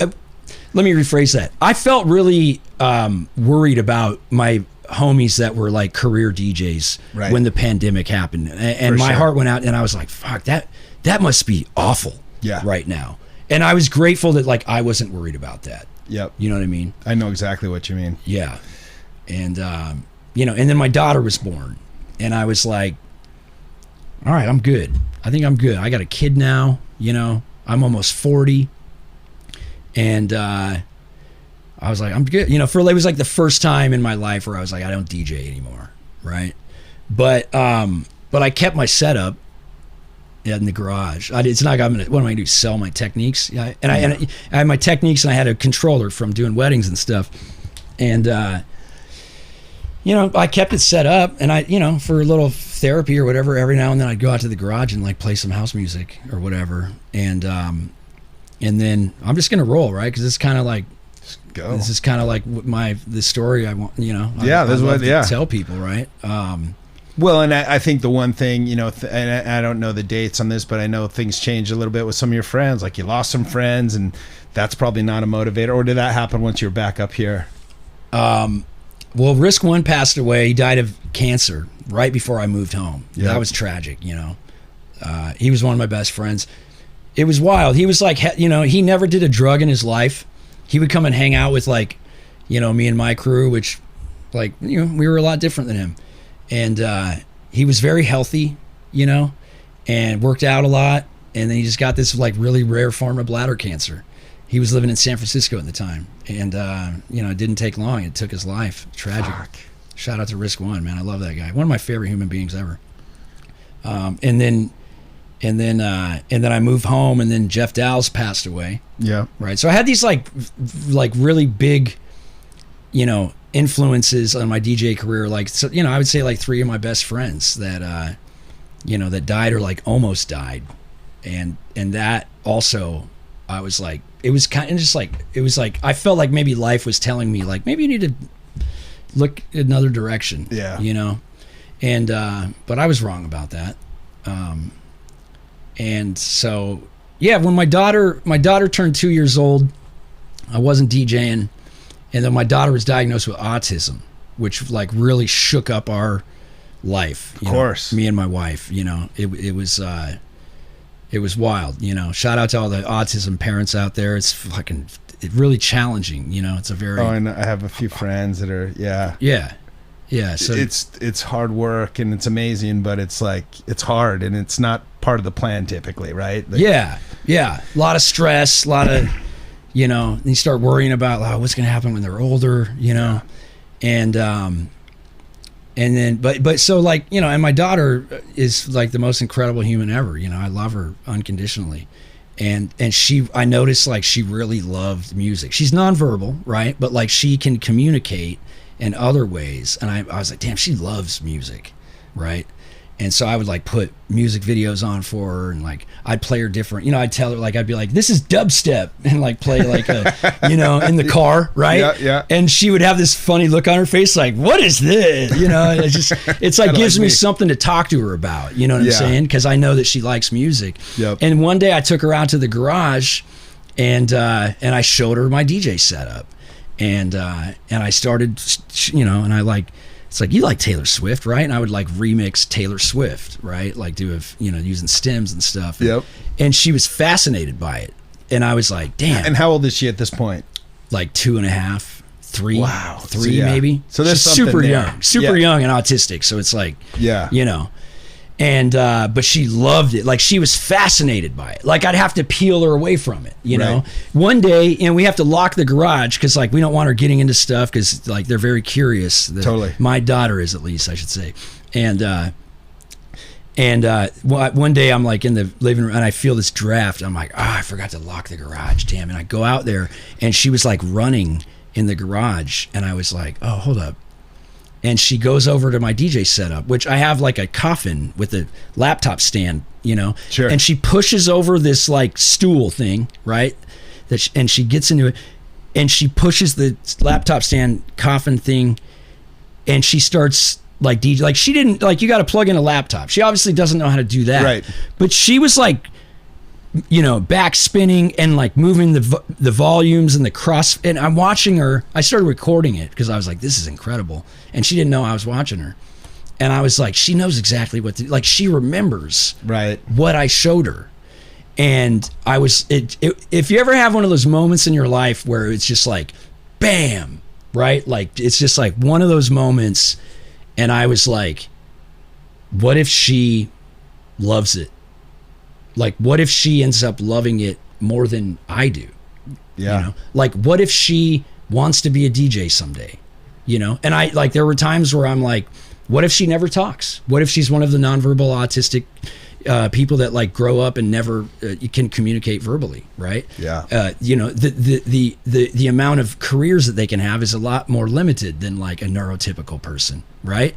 me rephrase that. I felt really worried about my homies that were like career DJs when the pandemic happened, and my heart went out, and I was like, fuck, that must be awful right now. And I was grateful that like I wasn't worried about that. Yep. You know what I mean? I know exactly what you mean. Yeah. And and then my daughter was born, and I was like, all right, I'm good. I think I'm good. I got a kid now, I'm almost 40. And I was like, I'm good. It was like the first time in my life where I was like, I don't DJ anymore, right? But I kept my setup in the garage. It's not like what am I gonna do? Sell my techniques? Yeah. And I had my techniques, and I had a controller from doing weddings and stuff, and I kept it set up, and I for a little therapy or whatever, every now and then I'd go out to the garage and like play some house music or whatever, and then I'm just gonna roll, right? Because it's kind of like, this is kind of like the story I want, to tell people, right? Well, and I think the one thing, and I don't know the dates on this, but I know things changed a little bit with some of your friends. Like you lost some friends, and that's probably not a motivator. Or did that happen once you were back up here? Well, Risk One passed away. He died of cancer right before I moved home. Yep. That was tragic, He was one of my best friends. It was wild. He was like, he never did a drug in his life. He would come and hang out with like, me and my crew, which like, we were a lot different than him. And he was very healthy, and worked out a lot. And then he just got this like really rare form of bladder cancer. He was living in San Francisco at the time. And, it didn't take long. It took his life. Tragic. Fuck. Shout out to Risk One, man. I love that guy. One of my favorite human beings ever. And then I moved home, and then Jeff Dowles passed away. Yeah. Right. So I had these like really big, influences on my DJ career. Like, so, I would say like three of my best friends that, that died or like almost died. And that also, I was like, it was kind of just like, it was like, I felt like maybe life was telling me like, maybe you need to look another direction. Yeah. And, but I was wrong about that. And so, yeah, when my daughter turned 2 years old, I wasn't DJing, and then my daughter was diagnosed with autism, which like really shook up our life. Of course, me and my wife. It was wild. Shout out to all the autism parents out there. It's fucking really challenging. You know, it's a very and I have a few friends that are So it's hard work and it's amazing, but it's like it's hard and it's not part of the plan typically, right? Like, a lot of stress, a lot of you start worrying about what's going to happen when they're older, and then but so and my daughter is like the most incredible human ever. I love her unconditionally. And I noticed like she really loved music. She's nonverbal, right? But like she can communicate in other ways. And I was like, damn, she loves music, right? And so I would like put music videos on for her, and like I'd play her different. I'd tell her like I'd be like, "This is dubstep," and like play like a, in the car, right? Yeah. And she would have this funny look on her face, like, "What is this?" It's like gives me something to talk to her about. You know what I'm saying? Because I know that she likes music. Yep. And one day I took her out to the garage, and I showed her my DJ setup, and I started, and I like. It's like, you like Taylor Swift, right? And I would like remix Taylor Swift, right? Like using stems and stuff. Yep. And she was fascinated by it. And I was like, damn. And how old is she at this point? Like 2.5, 3. Wow. 3 maybe. So there's She's something super there. young, super young and autistic. So it's like, And, but she loved it. Like she was fascinated by it. Like I'd have to peel her away from it, know? One day, we have to lock the garage cause like we don't want her getting into stuff cause like they're very curious. Totally. My daughter is, at least I should say. And one day I'm like in the living room and I feel this draft. I'm like, I forgot to lock the garage. Damn. And I go out there and she was like running in the garage and I was like, oh, hold up. And she goes over to my DJ setup, which I have like a coffin with a laptop stand, Sure. And she pushes over this like stool thing, right? And she gets into it and she pushes the laptop stand coffin thing and she starts like DJ. Like she didn't, like you got to plug in a laptop. She obviously doesn't know how to do that. Right. But she was like, back spinning and like moving the volumes and the cross. And I'm watching her. I started recording it because I was like, this is incredible. And she didn't know I was watching her. And I was like, she knows exactly what to do. Like she remembers what I showed her. And I was, if you ever have one of those moments in your life where it's just like, bam, right? Like, it's just like one of those moments. And I was like, what if she loves it? Like, what if she ends up loving it more than I do? Yeah. Like, what if she wants to be a DJ someday? And I like, there were times where I'm like, what if she never talks? What if she's one of the nonverbal autistic people that like grow up and never can communicate verbally, right? Yeah. The amount of careers that they can have is a lot more limited than like a neurotypical person, right?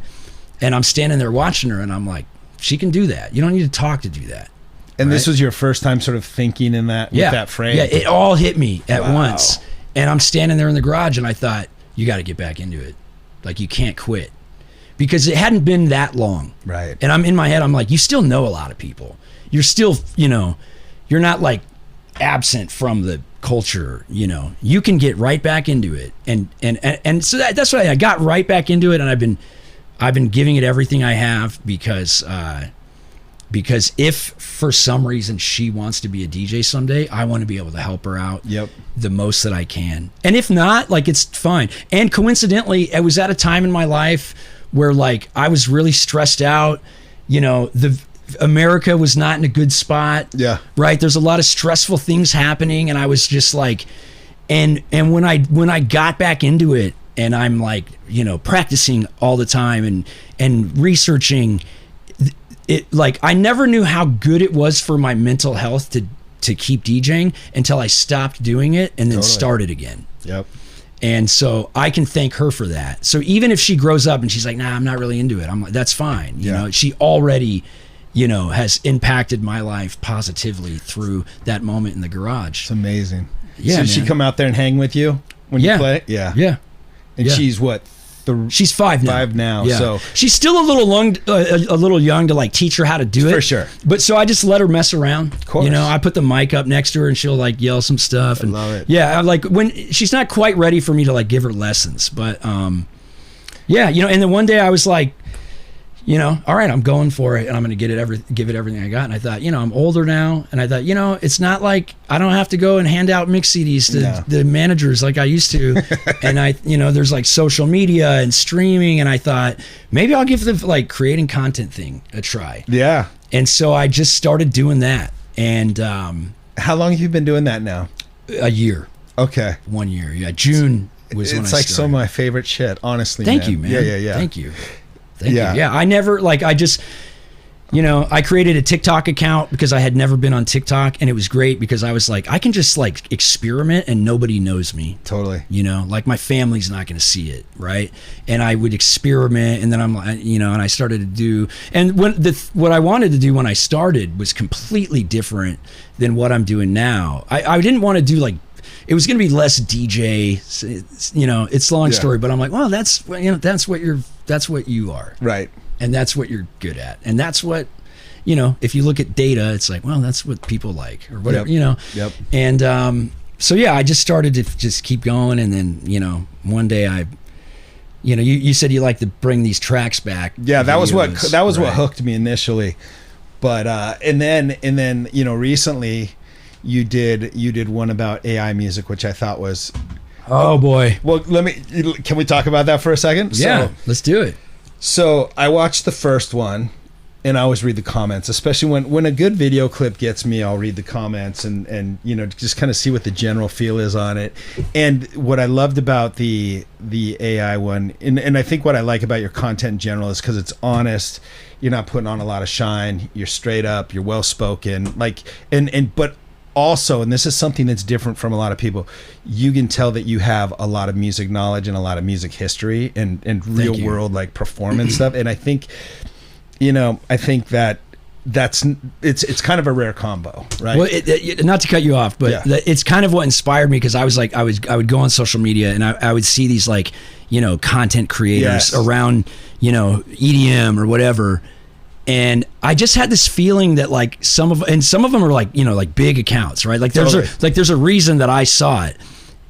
And I'm standing there watching her and I'm like, she can do that. You don't need to talk to do that. And this was your first time sort of thinking in that, with that frame? Yeah, it all hit me at once. And I'm standing there in the garage and I thought, you got to get back into it. Like you can't quit. Because it hadn't been that long. Right. And I'm in my head, I'm like, you still know a lot of people. You're still, you're not like absent from the culture, You can get right back into it. And so that's what I got right back into it, and I've been giving it everything I have because if for some reason she wants to be a DJ someday, I want to be able to help her out the most that I can. And if not, like it's fine. And coincidentally, it was at a time in my life where like I was really stressed out. America was not in a good spot. Yeah. Right. There's a lot of stressful things happening, and I was just like, and when I got back into it, and I'm like, practicing all the time and researching. It like I never knew how good it was for my mental health to keep DJing until I stopped doing it and then started again. Yep. And so I can thank her for that. So even if she grows up and she's like, nah, I'm not really into it, I'm like, that's fine. You know, she already, has impacted my life positively through that moment in the garage. It's amazing. Yeah. So did she come out there and hang with you when you play? Yeah. Yeah. And she's what? She's 5 now. 5 now. Yeah. So she's still a little young to like teach her how to do it. For sure. But so I just let her mess around. Of course. I put the mic up next to her and she'll like yell some stuff. And love it. Yeah. I like when she's not quite ready for me to like give her lessons, but and then one day I was like, all right, I'm going for it, and I'm going to give it everything I got. And I thought, I'm older now, and I thought, it's not like I don't have to go and hand out mix CDs to the managers like I used to. And there's like social media and streaming, and I thought maybe I'll give the like creating content thing a try. Yeah. And so I just started doing that. And how long have you been doing that now? A year. Okay. 1 year. Yeah. June was when I started. It's like some of my favorite shit, honestly. Thank you, man. Yeah. Thank you. Yeah, I never I just I created a TikTok account because I had never been on TikTok, and it was great because I was like, I can just like experiment and nobody knows me. Totally. Like my family's not going to see it, right? And I would experiment, and then I'm like, and I started to do, and what I wanted to do when I started was completely different than what I'm doing now. I didn't want to do like, it was going to be less DJ, it's a long story, but I'm like, well, that's what you are. Right. And that's what you're good at. And that's what, if you look at data, it's like, well, that's what people like or whatever, Yep. And so, yeah, I just started to just keep going. And then, one day you said you like to bring these tracks back. Yeah, that was what hooked me initially. But, and then, recently, you did one about AI music, which I thought was, oh boy. Well, can we talk about that for a second? Yeah, let's do it. So I watched the first one, and I always read the comments, especially when a good video clip gets me. I'll read the comments and just kind of see what the general feel is on it. And what I loved about the AI one, and I think what I like about your content in general is because it's honest. You're not putting on a lot of shine. You're straight up. You're well spoken. But also, and this is something that's different from a lot of people, you can tell that you have a lot of music knowledge and a lot of music history and real world like performance stuff. And I think, it's kind of a rare combo, right? Well, not to cut you off, but it's kind of what inspired me, because I was like, I would go on social media and I would see these like, content creators around, EDM or whatever. And I just had this feeling that like some of them are like, like big accounts, right? Like there's a reason that I saw it.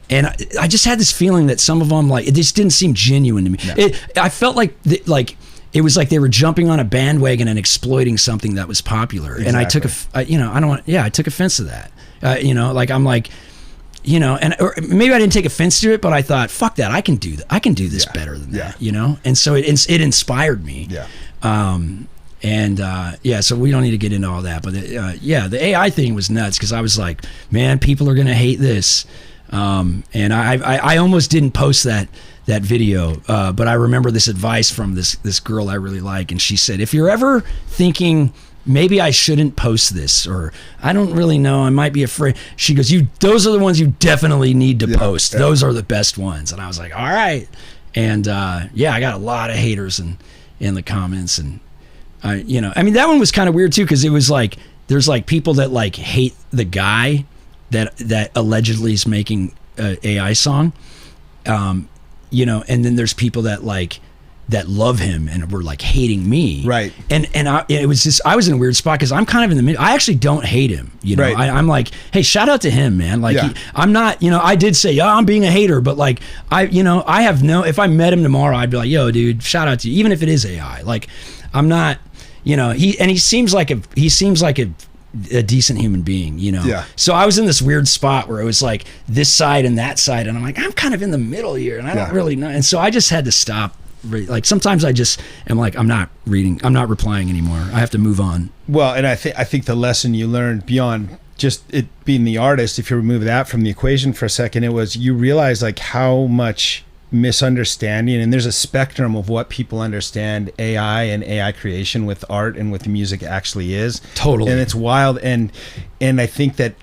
And I just had this feeling that some of them, like, it just didn't seem genuine to me. No. I felt like it was like they were jumping on a bandwagon and exploiting something that was popular. Exactly. And I took I took offense to that. Or maybe I didn't take offense to it, but I thought, fuck that, I can do that. I can do this better than that, And so it inspired me. Yeah. So we don't need to get into all that, but the AI thing was nuts, because I was like, man, people are gonna hate this, and I almost didn't post that video, but I remember this advice from this girl I really like, and she said, if you're ever thinking maybe I shouldn't post this, or I don't really know, I might be afraid, she goes, those are the ones you definitely need to post. Those are the best ones. And I was like, all right. And I got a lot of haters in the comments, and that one was kind of weird too, because it was like, there's like people that like hate the guy that allegedly is making an AI song, and then there's people that love him and were like hating me, right? And it was just, I was in a weird spot, because I'm kind of in the middle. I actually don't hate him, Right. I'm like, hey, shout out to him, man. Like, I'm not, I did say, I'm being a hater, but like, I have if I met him tomorrow, I'd be like, yo, dude, shout out to you, even if it is AI. Like, I'm not. He seems like a decent human being, Yeah. So I was in this weird spot where it was like this side and that side, and I'm like, I'm kind of in the middle here, and I don't really know. And so I just had to stop. Like, sometimes I just am like, I'm not replying anymore. I have to move on. Well, and I think the lesson you learned beyond just it being the artist, if you remove that from the equation for a second, it was, you realize like how much misunderstanding, and there's a spectrum of what people understand AI and AI creation with art and with music actually is. Totally. And it's wild, and I think that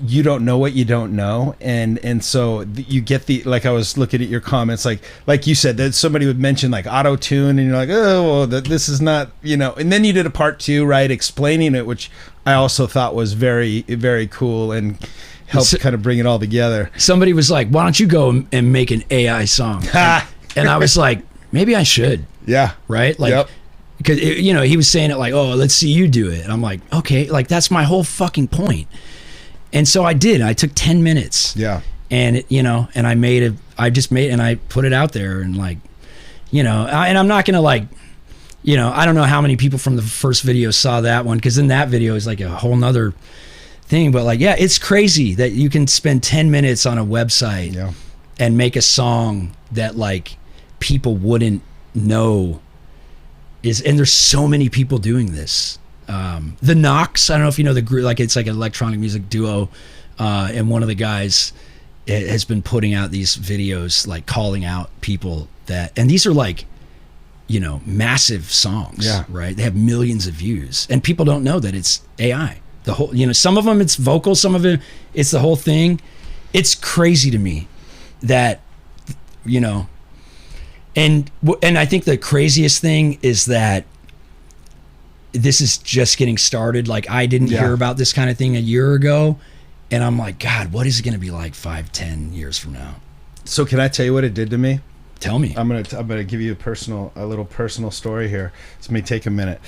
you don't know what you don't know, and so you get like, I was looking at your comments, like you said, that somebody would mention like auto-tune, and you're like, oh, well, this is not, and then you did a part 2, right, explaining it, which I also thought was very, very cool and helped kind of bring it all together. Somebody was like, why don't you go and make an AI song? And I was like, maybe I should. Yeah. Right? Like, because, he was saying it like, oh, let's see you do it. And I'm like, okay, like, that's my whole fucking point. And so I did. I took 10 minutes. Yeah. And, and I just made it, and I put it out there, and like, and I'm not going to like, you know, I don't know how many people from the first video saw that one, because in that video is like a whole nother thing. But like, yeah, it's crazy that you can spend 10 minutes on a website and make a song that like people wouldn't know is, and there's so many people doing this. The Knox, I don't know if you know the group, like it's like an electronic music duo, and one of the guys has been putting out these videos like calling out people that, and these are like, you know, massive songs, right? They have millions of views, and people don't know that it's AI. The whole, you know, some of them it's vocal, some of it it's the whole thing. It's crazy to me that, you know, and I think the craziest thing is that this is just getting started. Like I didn't hear about this kind of thing a year ago, and I'm like, God, what is it going to be like 5-10 years from now? So can I tell you what it did to me? Tell me. I'm gonna give you a little personal story here. This may take a minute,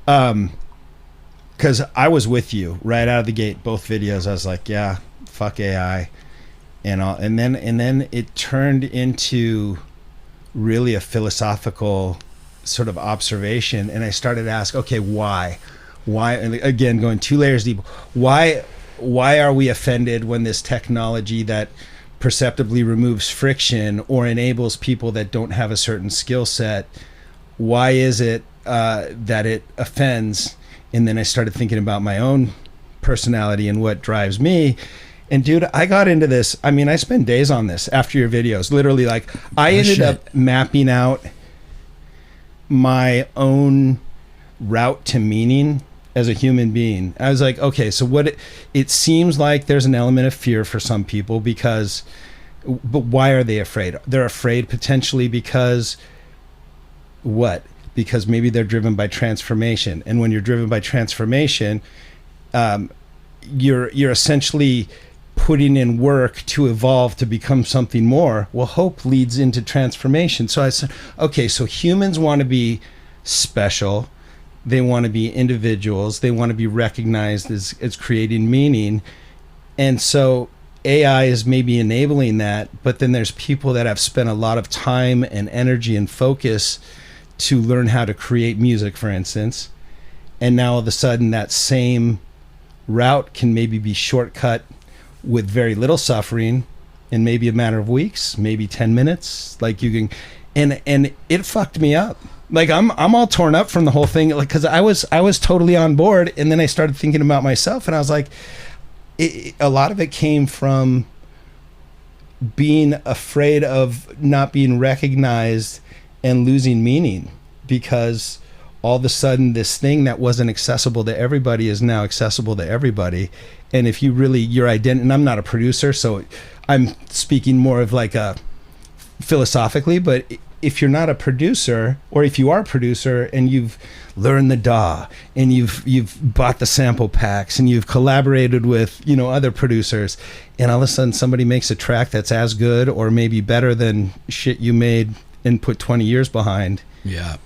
because I was with you right out of the gate. Both videos, I was like, yeah, fuck AI, and all, and then it turned into really a philosophical sort of observation, and I started to ask, okay, why, and again, going 2 layers deep, why are we offended when this technology that perceptibly removes friction or enables people that don't have a certain skill set, why is it that it offends? And then I started thinking about my own personality and what drives me. And dude, I got into this. I mean, I spend days on this after your videos. Literally, like I ended up mapping out my own route to meaning as a human being. I was like, okay, so what it seems like there's an element of fear for some people because, but why are they afraid? They're afraid potentially because what? Because maybe they're driven by transformation. And when you're driven by transformation, you're essentially putting in work to evolve to become something more. Well, hope leads into transformation. So I said, okay, so humans want to be special. They want to be individuals. They want to be recognized as creating meaning. And so AI is maybe enabling that, but then there's people that have spent a lot of time and energy and focus to learn how to create music, for instance. And now all of a sudden that same route can maybe be shortcut with very little suffering in maybe a matter of weeks, maybe 10 minutes. Like you can, and it fucked me up. Like I'm all torn up from the whole thing, like because I was totally on board, and then I started thinking about myself, and I was like, a lot of it came from being afraid of not being recognized and losing meaning, because all of a sudden this thing that wasn't accessible to everybody is now accessible to everybody. And if you really your identity, and I'm not a producer, so I'm speaking more of like a philosophically, but if you're not a producer, or if you are a producer and you've learned the DAW and you've bought the sample packs and you've collaborated with, you know, other producers, and all of a sudden somebody makes a track that's as good or maybe better than shit you made and put 20 years behind. Yeah.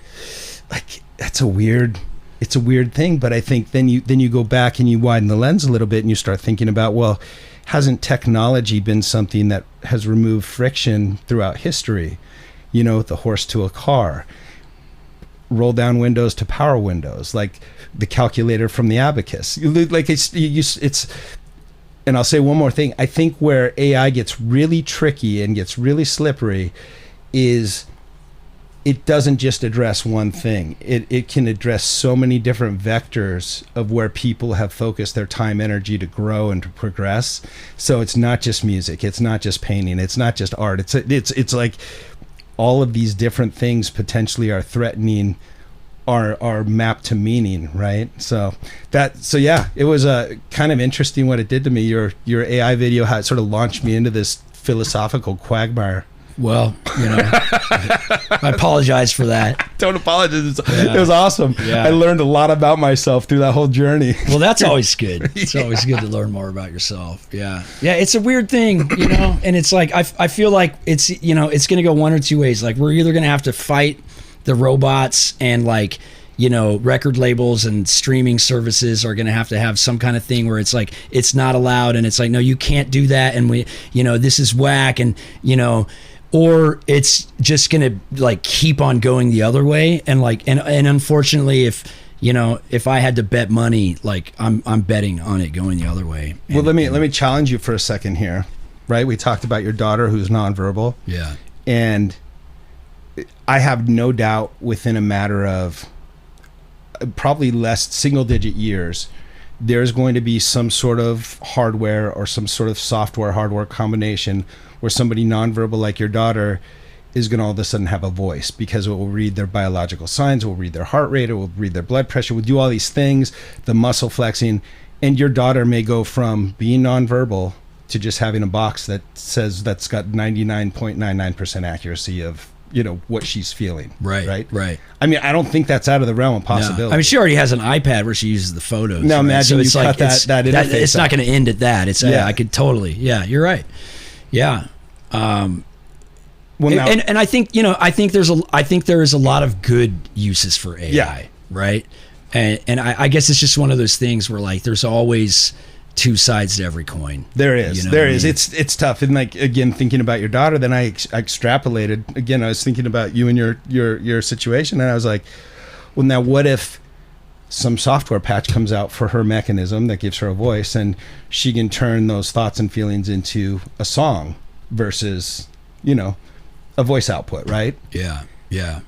Like it's a weird thing, but I think then you go back and you widen the lens a little bit and you start thinking about, well, hasn't technology been something that has removed friction throughout history? You know, the horse to a car, roll down windows to power windows, like the calculator from the abacus. Like it's. And I'll say one more thing. I think where AI gets really tricky and gets really slippery is it doesn't just address one thing. It can address so many different vectors of where people have focused their time, energy to grow and to progress. So it's not just music. It's not just painting. It's not just art. It's like all of these different things potentially are threatening our map to meaning, right? So yeah, it was kind of interesting what it did to me. Your AI video had sort of launched me into this philosophical quagmire. Well, you know, I apologize for that. Don't apologize. It was awesome. Yeah. I learned a lot about myself through that whole journey. Well, that's always good. It's always good to learn more about yourself. Yeah. Yeah. It's a weird thing, you know, and it's like, I feel like it's, you know, it's going to go one or two ways. Like we're either going to have to fight the robots, and like, you know, record labels and streaming services are going to have some kind of thing where it's like, it's not allowed. And it's like, no, you can't do that. And we, you know, this is whack. And, you know, or it's just gonna like keep on going the other way. And like, and unfortunately, if I had to bet money, like I'm betting on it going the other way. Well, let me challenge you for a second here, right? We talked about your daughter who's nonverbal. Yeah. And I have no doubt within a matter of probably less single-digit years, there's going to be some sort of hardware or some sort of software-hardware combination where somebody nonverbal like your daughter is going to all of a sudden have a voice, because it will read their biological signs, it will read their heart rate, it will read their blood pressure, it will do all these things, the muscle flexing, and your daughter may go from being nonverbal to just having a box that says that's got 99.99% accuracy of what she's feeling. Right. I mean, I don't think that's out of the realm of possibility. No. I mean, she already has an iPad where she uses the photos. Now imagine you cut that interface. It's not going to end at that. It's I could totally. Yeah, you're right. Yeah. Well, now, and I think I think there is a lot of good uses for AI. Yeah. Right. And I guess it's just one of those things where like there's always two sides to every coin. There is. It's tough. And like, again, thinking about your daughter, then I extrapolated. Again, I was thinking about you and your situation, and I was like, well, now what if some software patch comes out for her mechanism that gives her a voice, and she can turn those thoughts and feelings into a song versus, a voice output, right? Yeah. Yeah.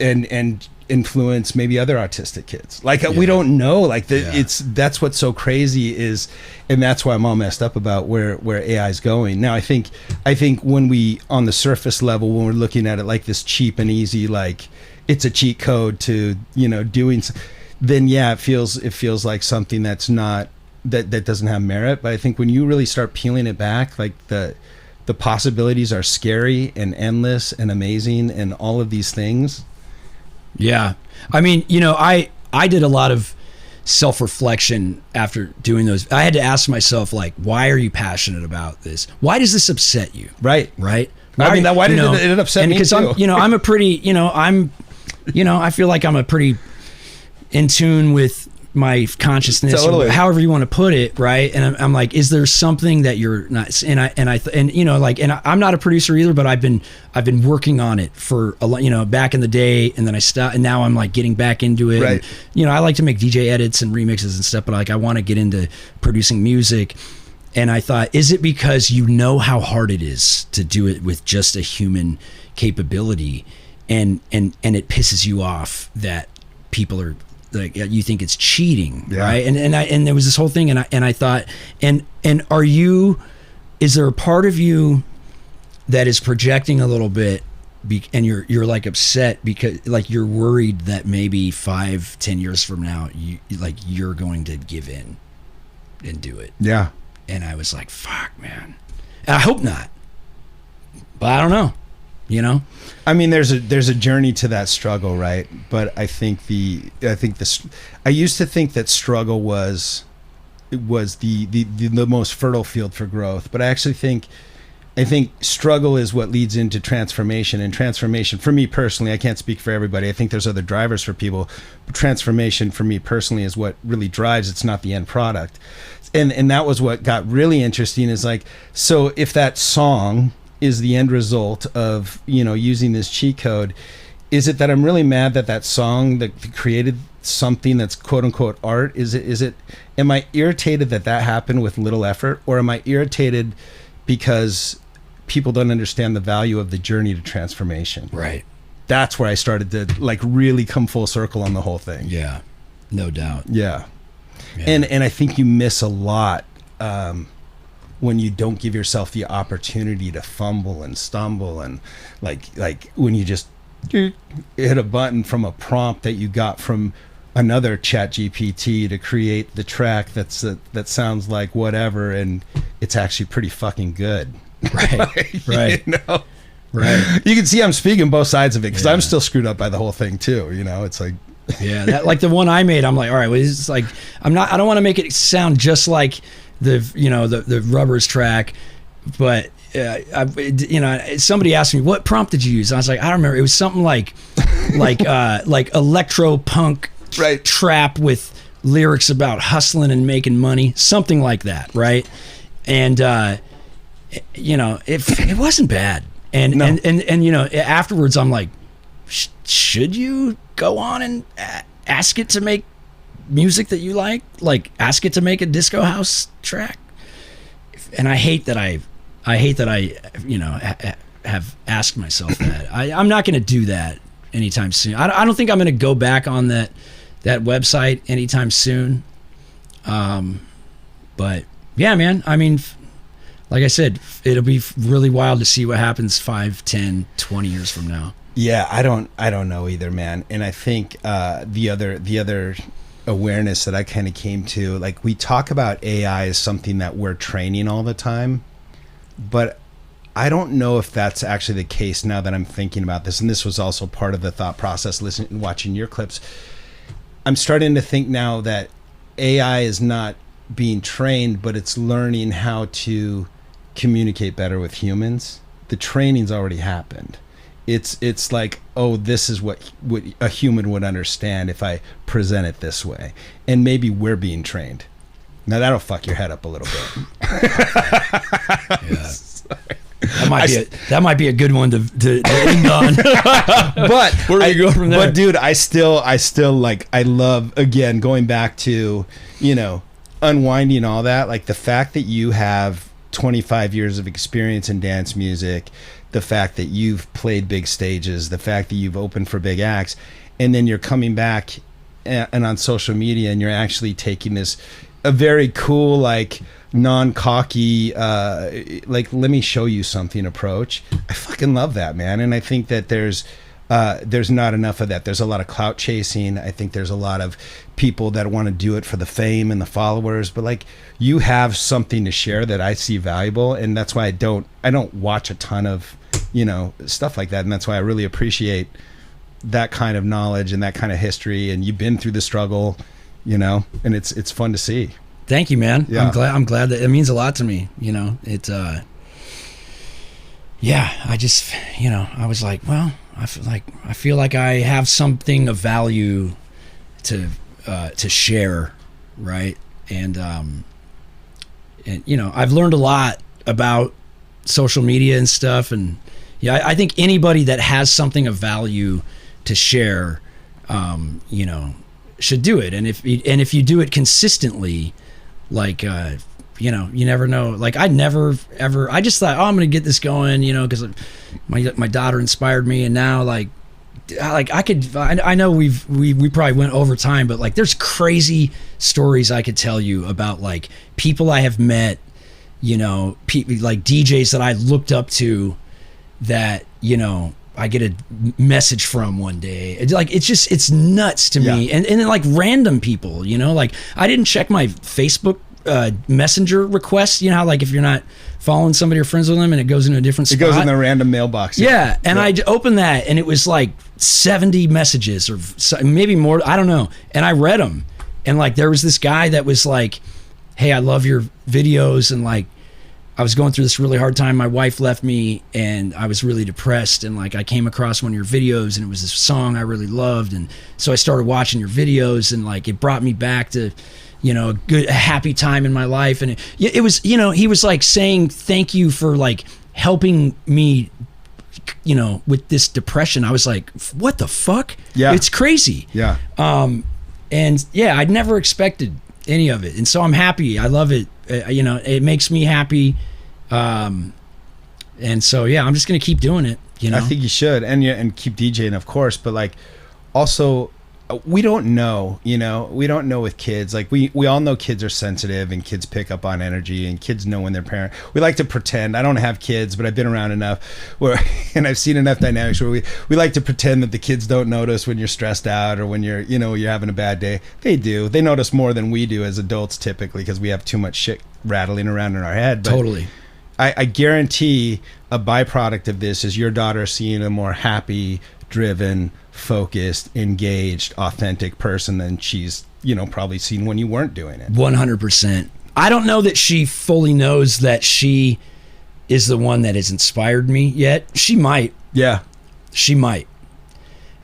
And influence maybe other autistic kids. Like we don't know. Like that's what's so crazy is, and that's why I'm all messed up about where AI is going. Now I think when we on the surface level, when we're looking at it like this cheap and easy, like it's a cheat code to doing, then it feels like something that's not that doesn't have merit. But I think when you really start peeling it back, like the possibilities are scary and endless and amazing and all of these things. Yeah. I mean, I did a lot of self-reflection after doing those. I had to ask myself, like, why are you passionate about this? Why does this upset you? Right. Why did it upset me because too? I'm a pretty, I feel like I'm a pretty in tune with my consciousness, totally. Or however you want to put it, right? And I'm like, is there something that you're not? And I'm not a producer either, but I've been working on it for a lot, back in the day, and then I stopped, and now I'm like getting back into it. Right. And, I like to make DJ edits and remixes and stuff, but like I want to get into producing music. And I thought, is it because you know how hard it is to do it with just a human capability, and it pisses you off that people are like, you think it's cheating, right? And there was this whole thing, and I thought, and is there a part of you that is projecting a little bit, and you're like upset because like you're worried that maybe 5-10 years from now you're going to give in and do it. Yeah. And I was like, fuck, man. And I hope not, but I don't know. I mean, there's a journey to that struggle, right? But I used to think that struggle was the most fertile field for growth, but I actually think struggle is what leads into transformation. And transformation, for me personally, I can't speak for everybody. I think there's other drivers for people, but transformation for me personally is what really drives. It's not the end product. And that was what got really interesting, is like, so if that song is the end result of using this cheat code, is it that I'm really mad that song that created something that's quote unquote art, is it am I irritated that happened with little effort, or am I irritated because people don't understand the value of the journey to transformation? Right. That's where I started to like really come full circle on the whole thing. Yeah, no doubt. Yeah. And I think you miss a lot when you don't give yourself the opportunity to fumble and stumble, and like when you just hit a button from a prompt that you got from another chat GPT to create the track that sounds like whatever, and it's actually pretty fucking good. Right. Right. Right. You can see I'm speaking both sides of it, because I'm still screwed up by the whole thing too. It's like, yeah, that, like the one I made, I'm like, all right, well, it's like, I don't want to make it sound just like the Rubbers track, but somebody asked me, what prompt did you use? And I was like, I don't remember. It was something like electro punk trap with lyrics about hustling and making money, something like that, right? And it wasn't bad. And No. and you know, afterwards I'm like, should you go on and ask it to make music that you like ask it to make a disco house track? And I hate that I you know have asked myself that. I'm not going to do that anytime soon. I don't think I'm going to go back on that website anytime soon. But yeah, man, I mean, like I said, it'll be really wild to see what happens 5, 10, 20 years from now. Yeah, I don't know either, man. And I think the other awareness that I kind of came to, like, we talk about AI as something that we're training all the time, but I don't know if that's actually the case now that I'm thinking about this. And this was also part of the thought process, listening, watching your clips. I'm starting to think now that AI is not being trained, but it's learning how to communicate better with humans. The training's already happened. It's like, oh, this is what a human would understand if I present it this way. And maybe we're being trained. Now that'll fuck your head up a little bit. Yeah. That might be a good one to end on. But where do we go from there? But dude, I still like, I love, again, going back to, you know, unwinding all that, like the fact that you have 25 years of experience in dance music, the fact that you've played big stages, the fact that you've opened for big acts, and then you're coming back and on social media and you're actually taking this, a very cool, like, non-cocky, like, let me show you something approach. I fucking love that, man. And I think that there's not enough of that. There's a lot of clout chasing. I think there's a lot of people that want to do it for the fame and the followers, but like, you have something to share that I see valuable, and that's why I don't watch a ton of, you know, stuff like that. And that's why I really appreciate that kind of knowledge and that kind of history, and you've been through the struggle, you know, and it's fun to see. Thank you, man. Yeah. I'm glad that it means a lot to me. You know, yeah, I just, you know, I was like, well, I feel like I have something of value to share, right? And you know, I've learned a lot about social media and stuff, and yeah, I think anybody that has something of value to share, you know, should do it. And if you do it consistently, like, you know, you never know. Like, I just thought, oh, I'm gonna get this going, you know, because my daughter inspired me, and now like I know we probably went over time, but like, there's crazy stories I could tell you about, like, people I have met, you know, like DJs that I looked up to, that, you know, I get a message from one day. It's nuts to me. And then, like, random people, you know, like, I didn't check my Facebook messenger requests, you know how, like, if you're not following somebody or friends with them and it goes into a different spot, it goes in the random mailbox. Yeah. And I opened that and it was like 70 messages or maybe more, I don't know. And I read them, and like, there was this guy that was like, hey, I love your videos, and like, I was going through this really hard time. My wife left me and I was really depressed, and like, I came across one of your videos and it was this song I really loved, and so I started watching your videos, and like, it brought me back to, you know, a happy time in my life. And it was, you know, he was like saying thank you for like helping me, you know, with this depression. I was like, what the fuck? Yeah, it's crazy. Yeah. And yeah, I'd never expected any of it, and so I'm happy. I love it. You know, it makes me happy. And so yeah, I'm just gonna keep doing it, you know. I think you should, and keep DJing, of course, but like, also, we don't know, you know, we don't know with kids. Like, we all know kids are sensitive, and kids pick up on energy, and kids know when their parent. We like to pretend. I don't have kids, but I've been around enough where, and I've seen enough dynamics where we like to pretend that the kids don't notice when you're stressed out or when you're, you know, you're having a bad day. They do. They notice more than we do as adults, typically, because we have too much shit rattling around in our head. But totally. I guarantee a byproduct of this is your daughter seeing a more happy, driven, focused, engaged, authentic person than she's, you know, probably seen when you weren't doing it. 100%. I don't know that she fully knows that she is the one that has inspired me yet. She might. Yeah. She might.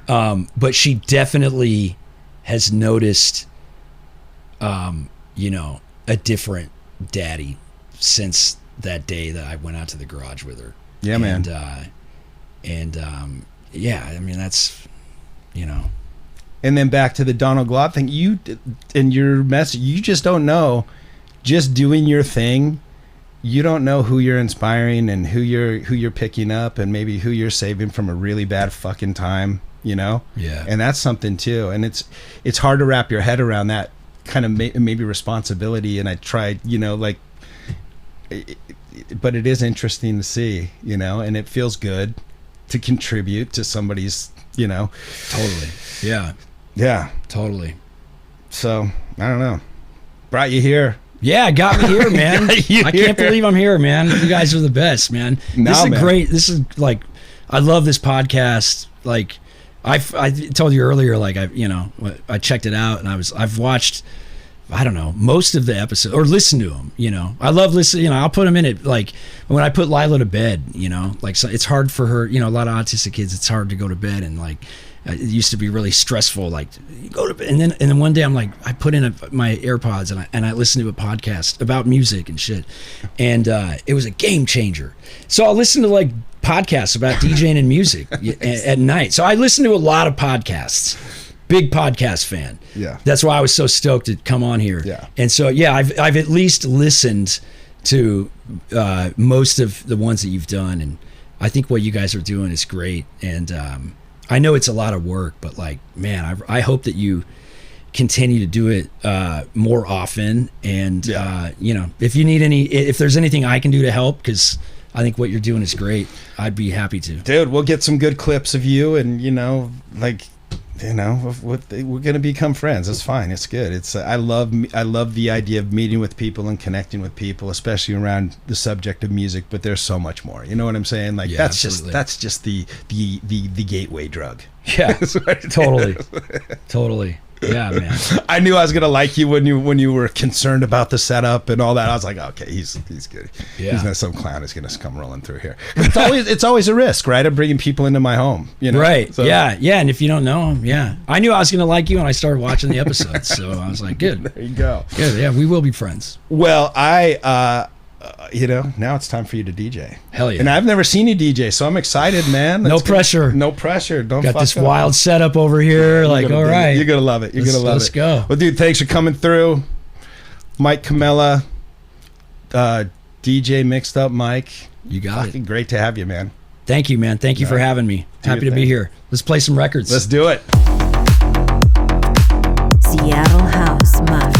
But she definitely has noticed, you know, a different daddy since that day that I went out to the garage with her. Yeah, man. Yeah, I mean, that's, you know. And then back to the Donald Glaude thing, you, in your message, you just don't know, just doing your thing, you don't know who you're inspiring and who you're picking up and maybe who you're saving from a really bad fucking time, you know? Yeah. And that's something too. And it's hard to wrap your head around that kind of maybe responsibility. And I tried, you know, like, but it is interesting to see, you know, and it feels good to contribute to somebody's, you know. Totally. Yeah. Yeah. Totally. So, I don't know. Brought you here. Yeah, got me here, man. I can't believe I'm here, man. You guys are the best, man. This is like, I love this podcast. Like, I told you earlier, like, I checked it out and I've watched, I don't know, most of the episodes, or listen to them, you know. I love listening, you know, I'll put them in it, like, when I put Lila to bed, you know, like, so it's hard for her, you know, a lot of autistic kids, it's hard to go to bed, and, like, it used to be really stressful, like, go to bed, and then one day I'm like, I put in my AirPods, and I listened to a podcast about music and shit, and it was a game changer. So I'll listen to, like, podcasts about DJing and music at night. So I listen to a lot of podcasts. Big podcast fan. Yeah. That's why I was so stoked to come on here. Yeah. And so, yeah, I've at least listened to most of the ones that you've done, and I think what you guys are doing is great. And I know it's a lot of work, but, like, man, I hope that you continue to do it more often. And you know, if there's anything I can do to help, because I think what you're doing is great, I'd be happy to. Dude, we'll get some good clips of you, and, you know, like, you know, we're gonna become friends. It's fine. It's good. I love the idea of meeting with people and connecting with people, especially around the subject of music. But there's so much more. You know what I'm saying? Like, that's just the gateway drug. Yeah, totally. Yeah, man. I knew I was gonna like you when you were concerned about the setup and all that. I was like, okay, he's good. Yeah. He's not some clown who's gonna come rolling through here. It's always a risk, right? Of bringing people into my home, you know? Right. So, yeah. And if you don't know him, yeah, I knew I was gonna like you when I started watching the episodes. So I was like, good. There you go. Good. Yeah, we will be friends. Well, you know, now it's time for you to DJ. Hell yeah. And I've never seen you DJ, so I'm excited, man. No pressure. No pressure. Don't got fuck this up. wild setup over here. Like, all right. You're going to love it. Let's go. Well, dude, thanks for coming through. Mike Comella, DJ Mixed Up Mike. You got Fucking it. Great to have you, man. Thank you, man. Thank you for having me. Happy to be here. Let's play some records. Let's do it. Seattle House Mafia.